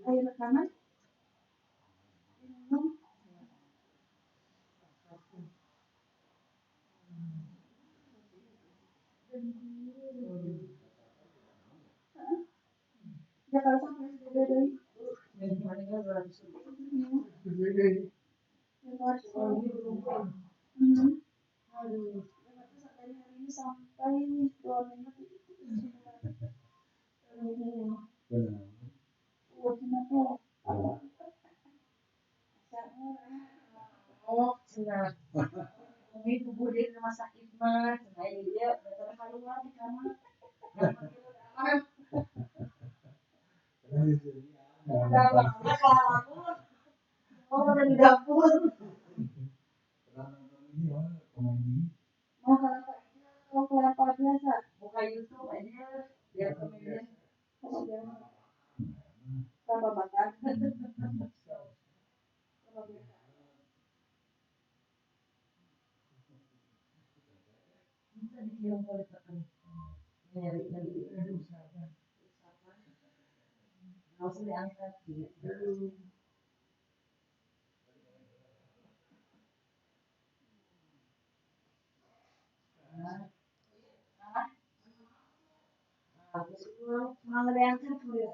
Air rekaman? Minum? Ya kalau sampai sudah dari hari ini sampai 2 minggu oh sudah ini tubuh di rumah sakit mah nah dia datang keluar di kamar oh dari dapur mau kelapa biasa buka YouTube aja biar komedian kelapa bakar bisa dikirim oleh tekan nyari langsung diangkat gitu. Malah diangkat ya.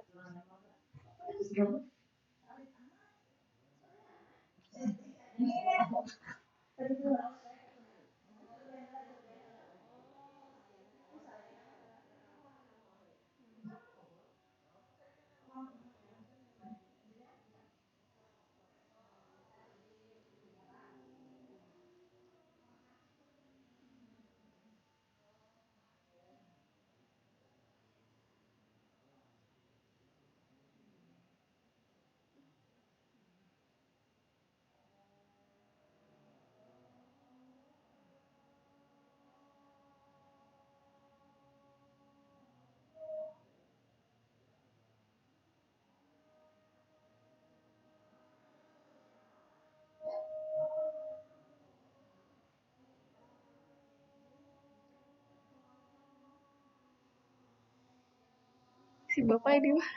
si bapak ini mah.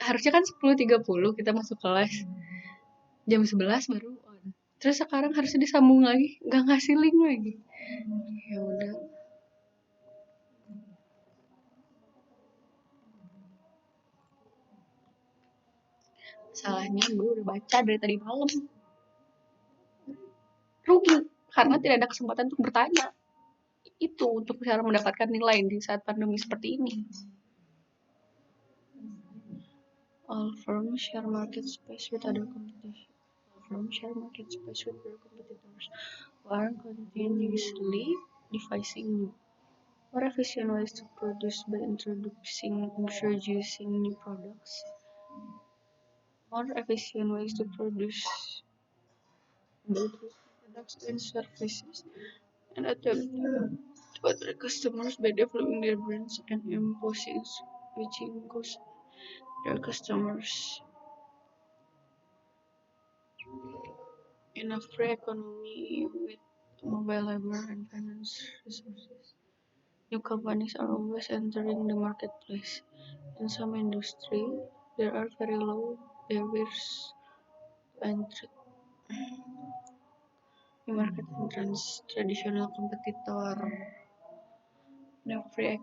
Harusnya kan 10.30 kita masuk kelas. Jam 11 baru on. Terus sekarang harusnya disambung lagi, nggak ngasih link lagi. Ya udah. Salahnya gue udah baca dari tadi malam. Rugi karena tidak ada kesempatan untuk bertanya. Itu untuk cara mendapatkan nilai di saat pandemi seperti ini. All firms share market space with other competition. All firms share market space with their competitors, while continuously devising new, more efficient ways to produce by introducing new products. More efficient ways to produce both products and services, and attempt to attract customers by developing their brands and imposing switching costs their customers. In a free economy with mobile labor and finance resources, new companies are always entering the marketplace. In some industries, there are very low barriers to entry. The market entrance, traditional competitor. In a free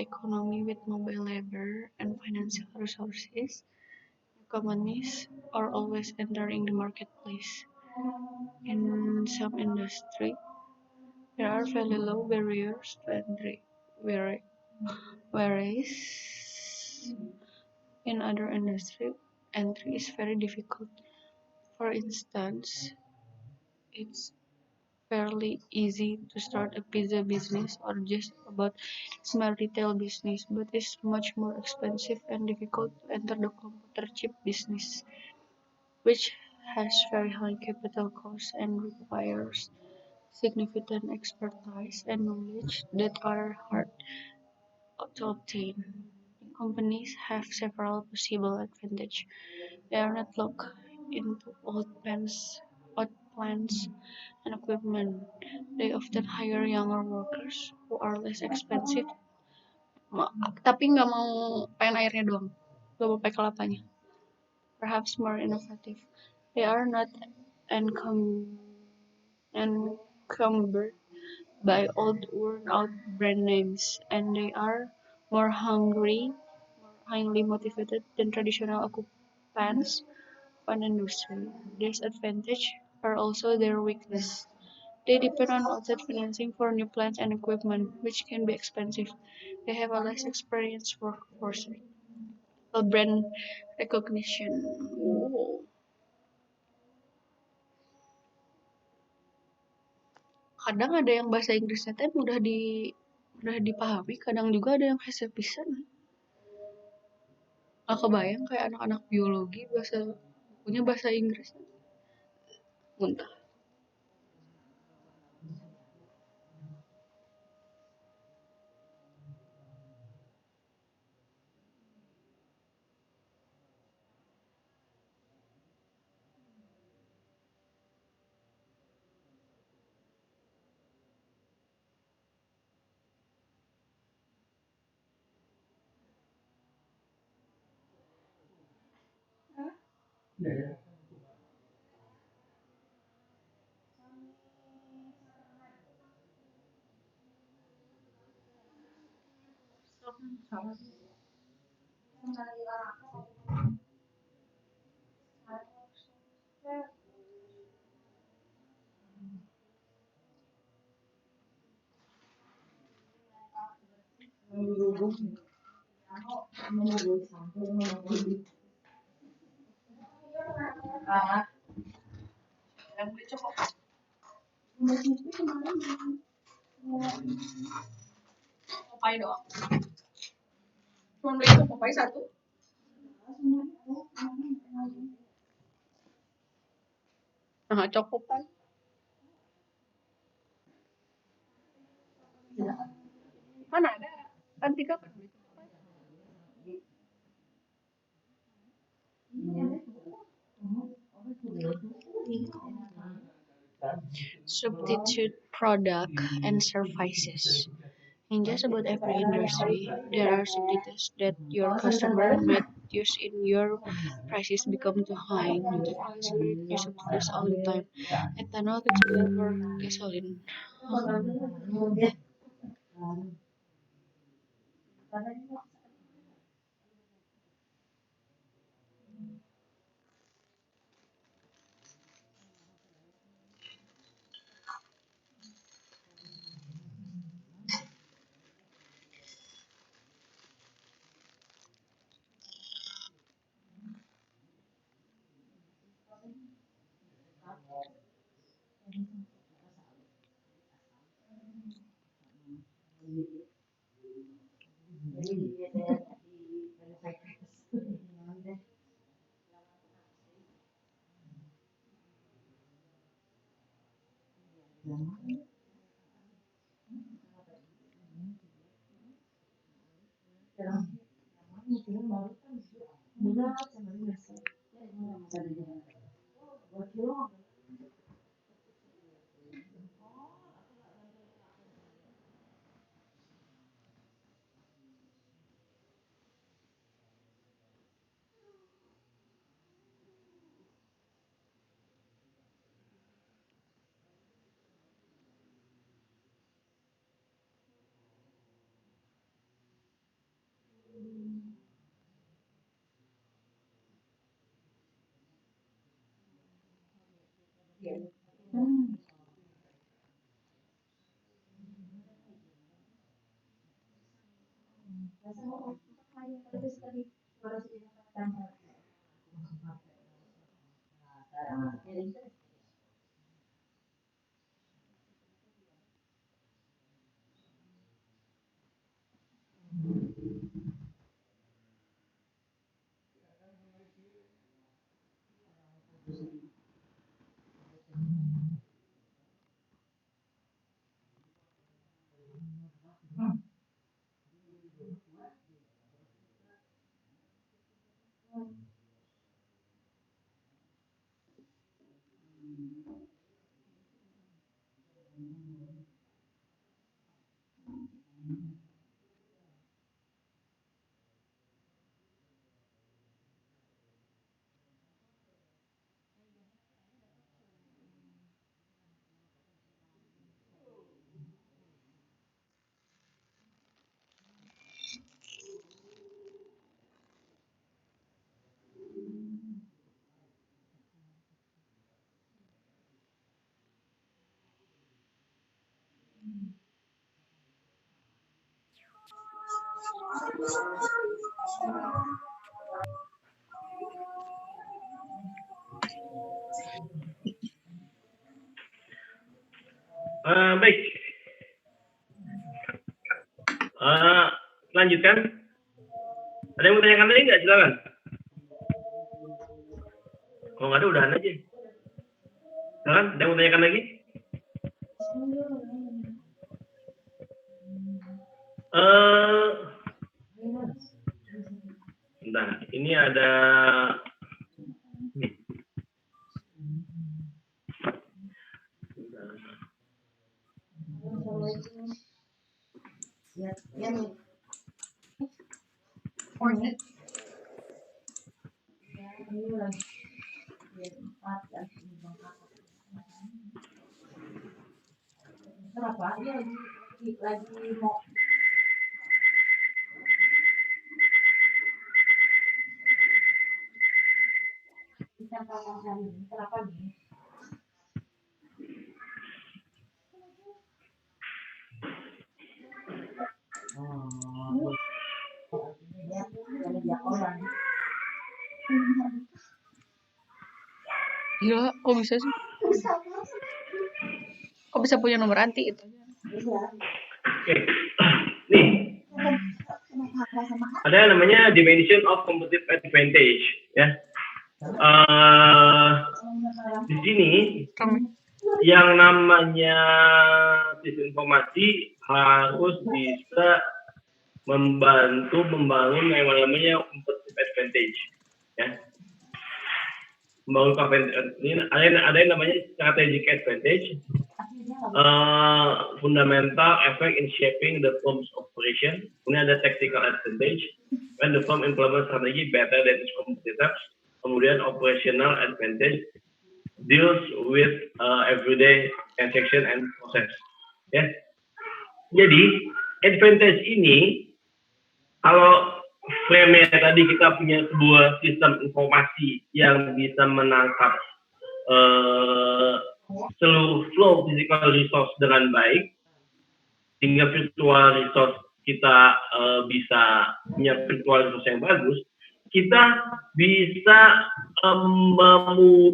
economy with mobile labor and financial resources, companies are always entering the marketplace. In some industry, there are very low barriers to entry, whereas in other industry, entry is very difficult. For instance, it's fairly easy to start a pizza business or just about small retail business, but it's much more expensive and difficult to enter the computer chip business, which has very high capital costs and requires significant expertise and knowledge that are hard to obtain. Companies have several possible advantages. They are not locked into old plans and equipment. They often hire younger workers who are less expensive. Tapi nggak mau pengen airnya doang, nggak mau pakai kelapanya. Perhaps more innovative. They are not encumbered by old worn-out brand names, and they are more highly motivated than traditional occupants of an industry. These advantages are also their weakness. They depend on outside financing for new plants and equipment, which can be expensive. They have a less experienced workforce. A brand recognition. Oh. Kadang ada yang bahasa Inggrisnya teh mudah dipahami, kadang juga ada yang hese pisan. Gak kebayang kayak anak-anak biologi punya bahasa Inggris. Muntah. Papai doang. Cuma beli papai satu. Nah, cokopai. Mana ada? Kan 3 kan beli cokopai. Substitute product and services. In just about every industry, there are subtleties that your customer might use in your prices become too high not to experience new subtleties all the time. Ethanol kecil for gasoline. Baik. Lanjutkan. Ada yang mau tanyakan lagi nggak? Silakan. Kalau nggak ada, udahan aja. Silakan. Ada yang mau tanyakan lagi? Nah, ini ada. Kenapa? Dia lagi mau kita hari ini. Kenapa nih? Dia orang. Gila, kok bisa sih? Kok bisa punya nomor anti itu? Oke. Nih. Ada yang namanya dimension of competitive advantage, ya. Di sini yang namanya disinformasi harus bisa membantu membangun yang namanya competitive advantage, ya. Membangun advantage ini ada yang namanya strategic advantage, fundamental effect in shaping the firm's operation. Kemudian ada tactical advantage when the firm implement strategy better than its competitors. Kemudian operational advantage deals with everyday transaction and process. Ya. Jadi advantage ini kalau frame-nya tadi kita punya sebuah sistem informasi yang bisa menangkap seluruh flow physical resource dengan baik, sehingga virtual resource kita bisa punya virtual resource yang bagus, kita bisa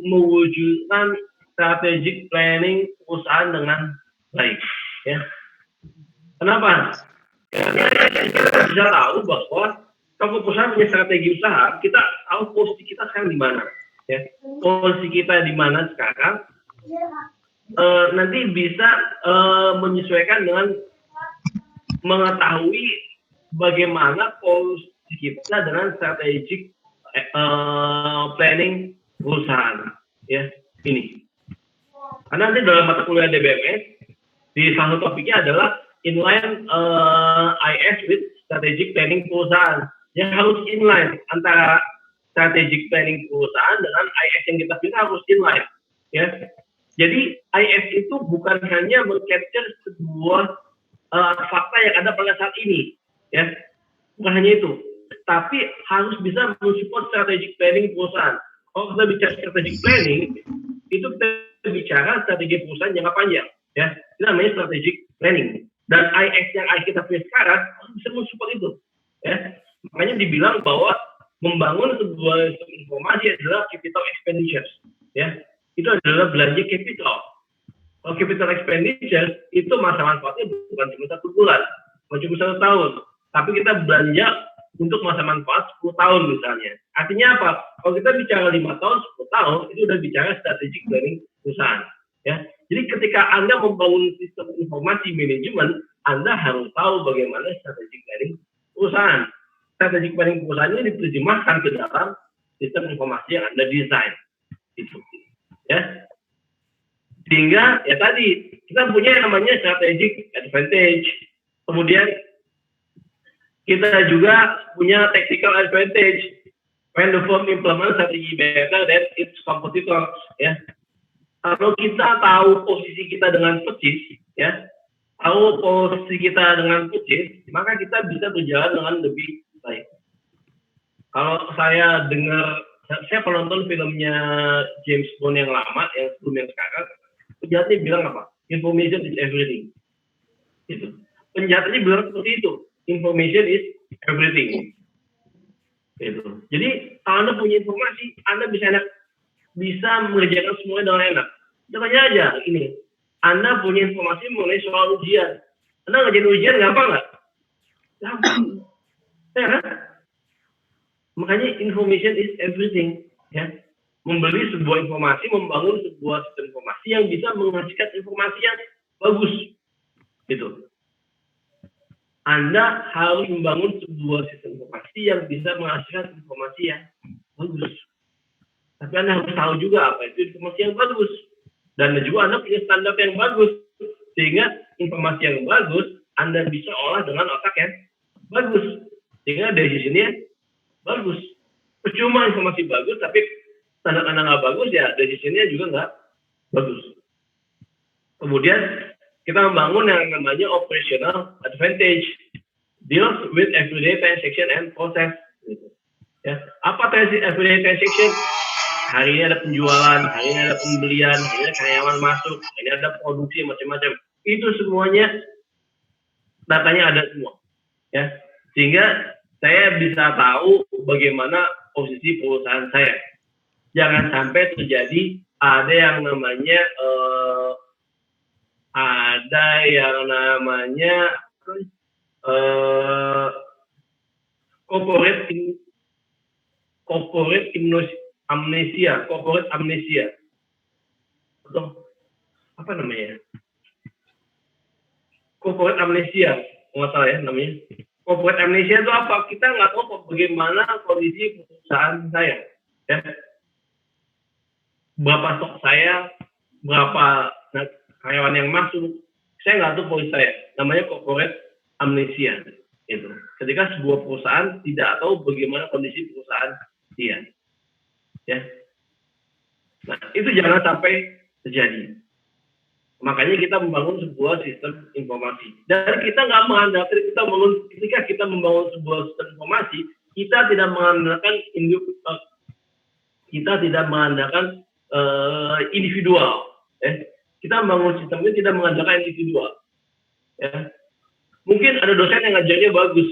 mewujudkan strategic planning perusahaan dengan baik. Ya. Kenapa? Karena kita bisa tahu bahwa kalau perusahaan punya strategi usaha, kita tahu posisi kita sekarang di mana. Ya. Posisi kita di mana sekarang, nanti bisa menyesuaikan dengan mengetahui bagaimana posisi kita dengan strategic planning perusahaan. Ya, ini. Karena nanti dalam mata kuliah DBMS, di salah satu topiknya adalah inline IS with strategic planning perusahaan. Yang harus inline antara strategic planning perusahaan dengan IS yang kita pilih harus inline. Ya. Jadi IS itu bukan hanya meng-capture sebuah fakta yang ada pada saat ini, ya, bukan hanya itu, tapi harus bisa mensupport strategic planning perusahaan. Kalau kita bicara strategic planning, itu kita bicara strategi perusahaan jangka panjang, ya, itu namanya strategic planning. Dan IS yang kita punya sekarang harus bisa mensupport itu, ya. Makanya dibilang bahwa membangun sebuah informasi adalah capital expenditures, ya. Itu adalah belanja capital. Kalau capital expenditure itu masa manfaatnya bukan cuma 1 bulan, bukan cuma 1 tahun, tapi kita belanja untuk masa manfaat 10 tahun misalnya. Artinya apa? Kalau kita bicara 5 tahun, 10 tahun, itu udah bicara strategic planning perusahaan. Ya. Jadi ketika Anda membangun sistem informasi manajemen, Anda harus tahu bagaimana strategic planning perusahaan. Strategic planning perusahaan ini diterjemahkan ke dalam sistem informasi yang Anda desain. Itu. Ya, sehingga ya tadi kita punya yang namanya strategic advantage, kemudian kita juga punya tactical advantage when the firm implement strategy better than its competitors. Ya, kalau kita tahu posisi kita dengan persis, ya, tahu posisi kita dengan persis, maka kita bisa berjalan dengan lebih baik. Kalau saya dengar, saya penonton filmnya James Bond yang lama, yang sebelum yang sekarang, penjahatnya bilang apa? Information is everything. Gitu. Penjahatnya bilang seperti itu. Information is everything. Gitu. Jadi kalau Anda punya informasi, Anda bisa mengerjakan semuanya dengan enak. Contohnya aja ini, Anda punya informasi mengenai soal ujian. Anda ngerjain ujian gampang nggak? Gampang. Ya kan? Makanya information is everything, ya. Membeli sebuah informasi, membangun sebuah sistem informasi yang bisa menghasilkan informasi yang bagus, gitu. Anda harus membangun sebuah sistem informasi yang bisa menghasilkan informasi yang bagus. Tapi Anda harus tahu juga apa itu informasi yang bagus, dan juga Anda punya standar yang bagus, sehingga informasi yang bagus Anda bisa olah dengan otak yang bagus, sehingga decision-nya bagus. Percuma informasi bagus, tapi standar Anda nggak bagus, ya decision-nya juga nggak bagus. Kemudian kita membangun yang namanya operational advantage, deals with everyday transaction and process. Ya, apa everyday transaction? Hari ini ada penjualan, hari ini ada pembelian, hari ini karyawan masuk, hari ini ada produksi macam-macam. Itu semuanya datanya ada semua, ya. Sehingga saya bisa tahu bagaimana posisi perusahaan saya. Jangan sampai terjadi ada yang namanya corporate amnesia. Atau apa namanya? Corporate amnesia, nggak salah ya namanya. Corporate amnesia itu apa? Kita nggak tahu bagaimana kondisi perusahaan saya, ya. Berapa stok saya, berapa karyawan yang masuk, saya nggak tahu poin saya, namanya corporate amnesia. Itu. Ketika sebuah perusahaan tidak tahu bagaimana kondisi perusahaan dia. Ya. Nah, itu jangan sampai terjadi. Makanya kita membangun sebuah sistem informasi. Dan kita nggak mengandalkan ketika kita membangun sebuah sistem informasi, kita tidak mengandalkan individual. Kita membangun sistem ini tidak mengandalkan individual. Ya. Mungkin ada dosen yang ngajarnya bagus,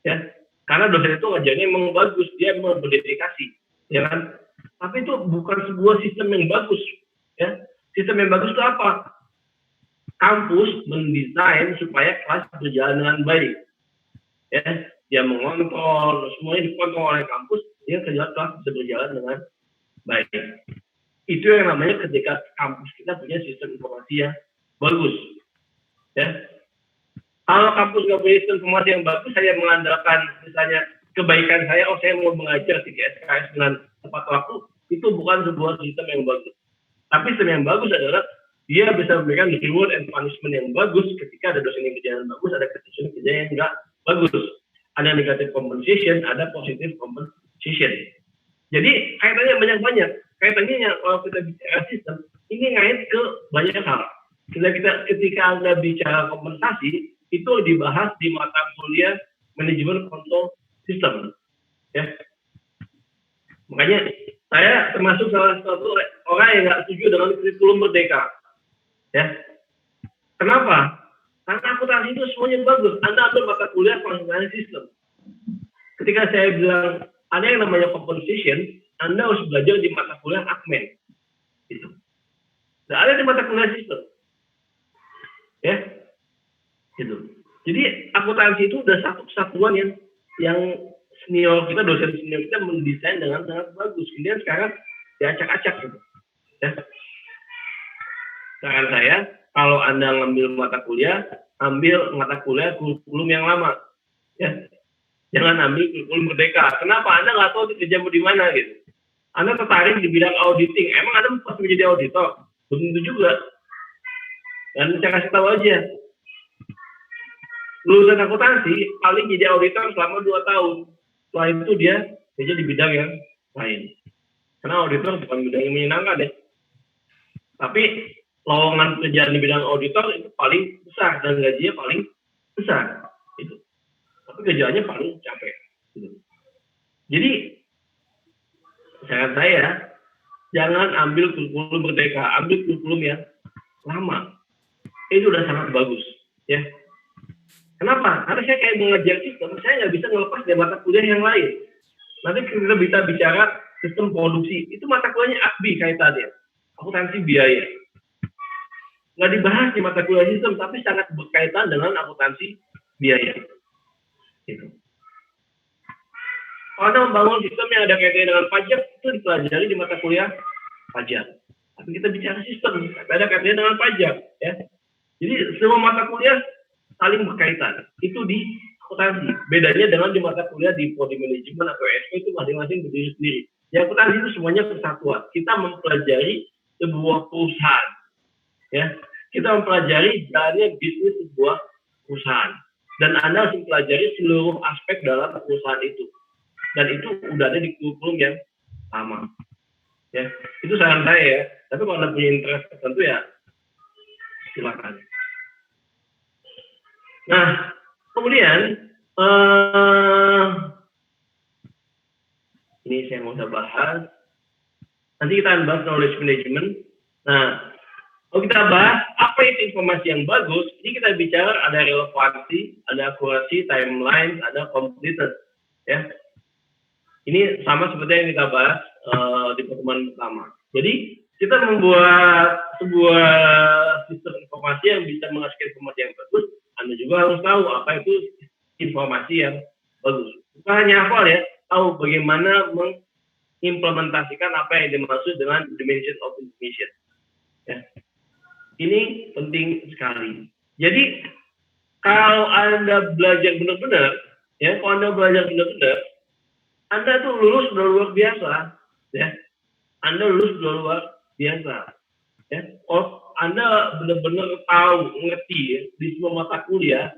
ya, karena dosen itu ngajarnya memang bagus, dia memang berdedikasi, ya kan? Tapi itu bukan sebuah sistem yang bagus, ya. Sistem yang bagus itu apa? Kampus mendesain supaya kelas berjalan dengan baik, ya. Dia mengontrol, semuanya dikontrol oleh kampus, dia kelas bisa berjalan dengan baik. Itu yang namanya ketika kampus kita punya sistem informasi yang bagus, ya. Kalau kampus nggak punya sistem informasi yang bagus, saya mengandalkan misalnya kebaikan saya, saya mau mengajar di SKS dengan tepat waktu, itu bukan sebuah sistem yang bagus. Tapi sistem yang bagus adalah dia bisa memberikan reward and punishment yang bagus ketika ada dosen yang kerjaan bagus, ada dosen kerja yang nggak bagus. Ada negative compensation, ada positive compensation. Jadi kaitannya banyak-banyak. Kaitannya kalau kita bicara sistem, ini ngait ke banyak hal. Ketika Anda bicara kompensasi, itu dibahas di mata kuliah manajemen kontrol sistem, ya. Makanya saya termasuk salah satu orang yang nggak setuju dengan kurikulum merdeka, ya. Kenapa? Karena akuntansi itu semuanya bagus. Anda ambil mata kuliah pengembangan sistem. Ketika saya bilang ada yang namanya compensation, Anda harus belajar di mata kuliah admin, itu. Nggak ada di mata kuliah sistem, ya. Gitu. Jadi akuntansi itu udah satu kesatuan yang senior kita, dosen senior kita mendesain dengan sangat bagus. Kemudian sekarang diacak-acak gitu. Ya. Saran saya, kalau Anda ngambil mata kuliah, ambil mata kuliah kurikulum yang lama. Ya. Jangan ambil kurikulum merdeka. Kenapa? Anda nggak tahu kerja di mana gitu. Anda tertarik di bidang auditing. Emang Anda pasti menjadi auditor? Belum tentu juga. Dan saya kasih tahu aja. Lulusan akuntansi paling jadi auditor selama 2 tahun. Setelah itu dia kerja di bidang yang lain. Karena auditor bukan bidang yang menyenangkan ya. Tapi lowongan kerjaan di bidang auditor itu paling besar dan gajinya paling besar. Gitu. Tapi kerjaannya paling capek. Gitu. Jadi saran saya, jangan ambil kurikulum merdeka, ambil kurikulum yang lama. Itu udah sangat bagus, ya. Kenapa? Karena saya kayak mengajar sistem, saya nggak bisa ngelepas dari mata kuliah yang lain. Nanti kita bisa bicara sistem produksi, itu mata kuliahnya AKBI kaitannya, akuntansi biaya. Nggak dibahas di mata kuliah sistem, tapi sangat berkaitan dengan akuntansi biaya. Gitu. Kalau Anda membangun sistem yang ada kaitannya dengan pajak, itu dipelajari di mata kuliah pajak. Tapi kita bicara sistem, ada kaitannya dengan pajak, ya. Jadi semua mata kuliah saling berkaitan. Itu di akuntansi. Bedanya dengan di mata kuliah di prodi manajemen atau SP itu masing-masing berdiri sendiri. Di akuntansi itu semuanya kesatuan. Kita mempelajari sebuah perusahaan, ya. Kita mempelajari jalannya bisnis sebuah perusahaan. Dan Anda harus mempelajari seluruh aspek dalam perusahaan itu. Dan itu udah ada di kurikulum yang sama. Ya, itu saran saya ya. Tapi kalau Anda punya interest tertentu ya silakan. Nah, kemudian ini saya mau bahas. Nanti kita akan bahas knowledge management. Nah, kalau kita bahas apa itu informasi yang bagus, ini kita bicara ada relevansi, ada akurasi, timeline, ada completeness. Ya, ini sama seperti yang kita bahas di pertemuan pertama. Jadi kita membuat sebuah sistem informasi yang bisa menghasilkan informasi yang bagus. Anda juga harus tahu apa itu informasi yang bagus. Bukan hanya hafal ya, tahu bagaimana mengimplementasikan apa yang dimaksud dengan dimension of information. Ya. Ini penting sekali. Jadi kalau Anda belajar benar-benar, ya, kalau Anda belajar benar-benar, Anda tuh lulus sudah luar biasa, ya. Anda lulus sudah luar biasa, ya. Anda benar-benar tahu, ngerti ya, di semua mata kuliah,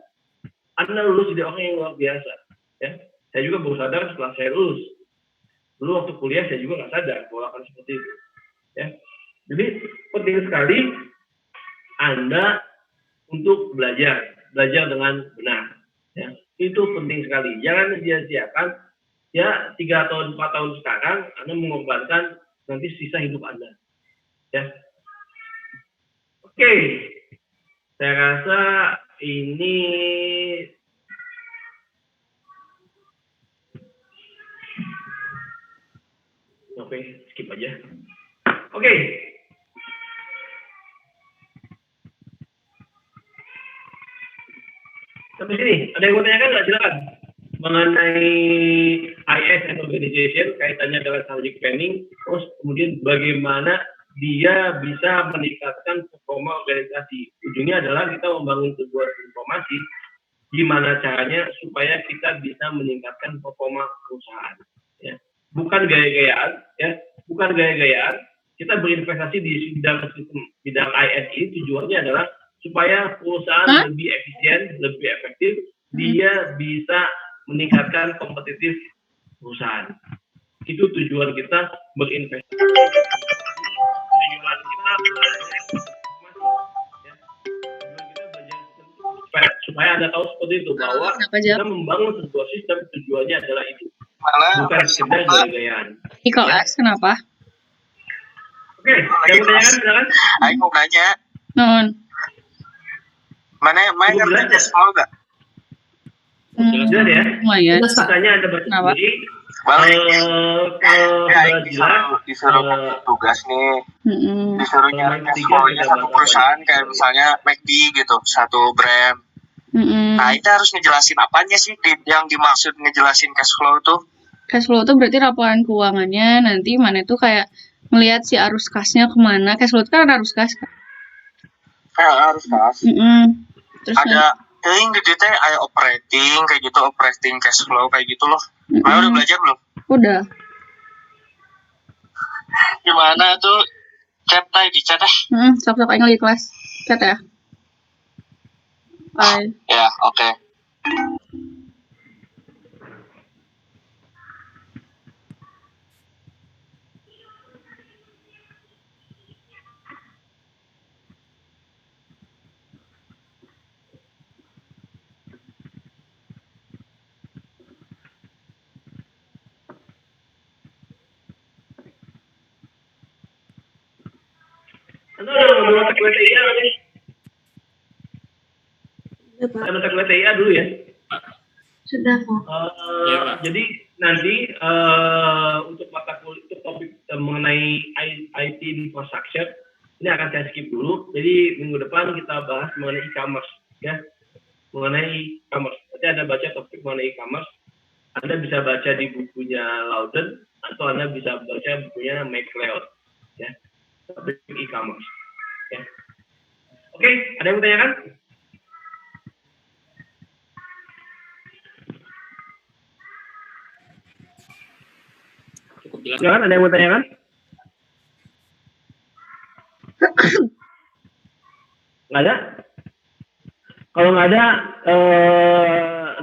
Anda lulus jadi orang yang luar biasa. Ya. Saya juga baru sadar setelah saya lulus. Dulu waktu kuliah saya juga nggak sadar bahwa akan seperti itu. Ya. Jadi penting sekali Anda untuk belajar dengan benar. Ya. Itu penting sekali. Jangan sia-siakan ya 3 atau 4 tahun sekarang Anda mengorbankan nanti sisa hidup Anda. Ya. Oke. Saya rasa ini oke, skip aja. Oke. Sampai sini, ada yang mau tanyakan nggak? Silakan. Mengenai IS and organization, kaitannya dengan strategic planning, terus kemudian bagaimana dia bisa meningkatkan performa organisasi. Ujungnya adalah kita membangun sebuah informasi, gimana caranya supaya kita bisa meningkatkan performa perusahaan. Ya. Bukan gaya-gayaan, ya, bukan gaya-gayaan. Kita berinvestasi di bidang IS ini tujuannya adalah supaya perusahaan lebih efisien, lebih efektif, dia bisa meningkatkan kompetitif perusahaan. Itu tujuan kita berinvestasi. Tujuan kita supaya Anda tahu seperti itu, bahwa kita membangun sebuah sistem tujuannya adalah itu. Bukan sekedar gaya-gayaan. Iko S, kenapa? Oke, yang mau tanyakan silakan. Aku mau nanya. Non. Mana ngerti cash flow gak? Jelas ya? Lumayan. Makanya Anda baca Kenapa? sendiri. Kalau disuruh tugas nih, disuruh nyari cash flow-nya satu perusahaan kayak misalnya McD gitu, satu brand. Nah, itu harus ngejelasin apanya sih yang dimaksud ngejelasin cash flow tuh? Cash flow itu berarti laporan keuangannya, nanti mana itu kayak ngelihat si arus kasnya kemana. Cash flow itu kan ada arus kas kan? Harus kas. Terus ada yang gede teh kayak operating kayak gitu, operating cash flow kayak gitu loh. Udah belajar belum? Udah. Gimana tuh? Chat di chat Sok-sok aing lagi kelas. Chat ya. Bye. Ya, oke. Anda udah ngambil mata kuliah TIA nggak nih? Ada mata kuliah TIA dulu ya? Sudah, Pak. Jadi nanti untuk mata kuliah, untuk topik mengenai IT infrastructure, ini akan saya skip dulu. Jadi minggu depan kita bahas mengenai e-commerce, ya, mengenai e-commerce. Nanti Anda baca topik mengenai e-commerce. Anda bisa baca di bukunya Loudon atau Anda bisa baca bukunya McLeod, ya. Topik e-commerce. Ya. Oke, ada yang mau tanyakan? Cukup jelas. Silakan, ada yang mau tanyakan? Nggak ada? Kalau nggak ada,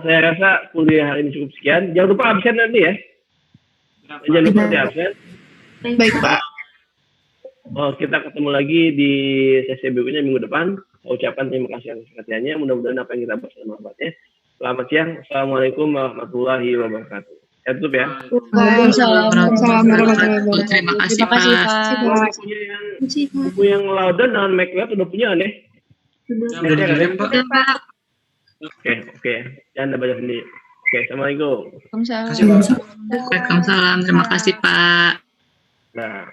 saya rasa kuliah hari ini cukup sekian. Jangan lupa absen nanti ya. Jangan lupa di absen. Baik, Pak. Kita ketemu lagi di sesi berikutnya minggu depan. Saya ucapkan terima kasih atas perhatiannya. Mudah-mudahan apa yang kita bahas bermanfaat. Selamat siang. Assalamualaikum warahmatullahi wabarakatuh. Saya tutup ya. Waalaikumsalam warahmatullahi wabarakatuh. Terima kasih, Pak. Buku yang Loudon dan McLeod udah punya kan ya? Pak. Oke. Jangan baca sendiri. Oke, assalamualaikum. Waalaikumsalam. Waalaikumsalam. Terima kasih, Pak. Nah.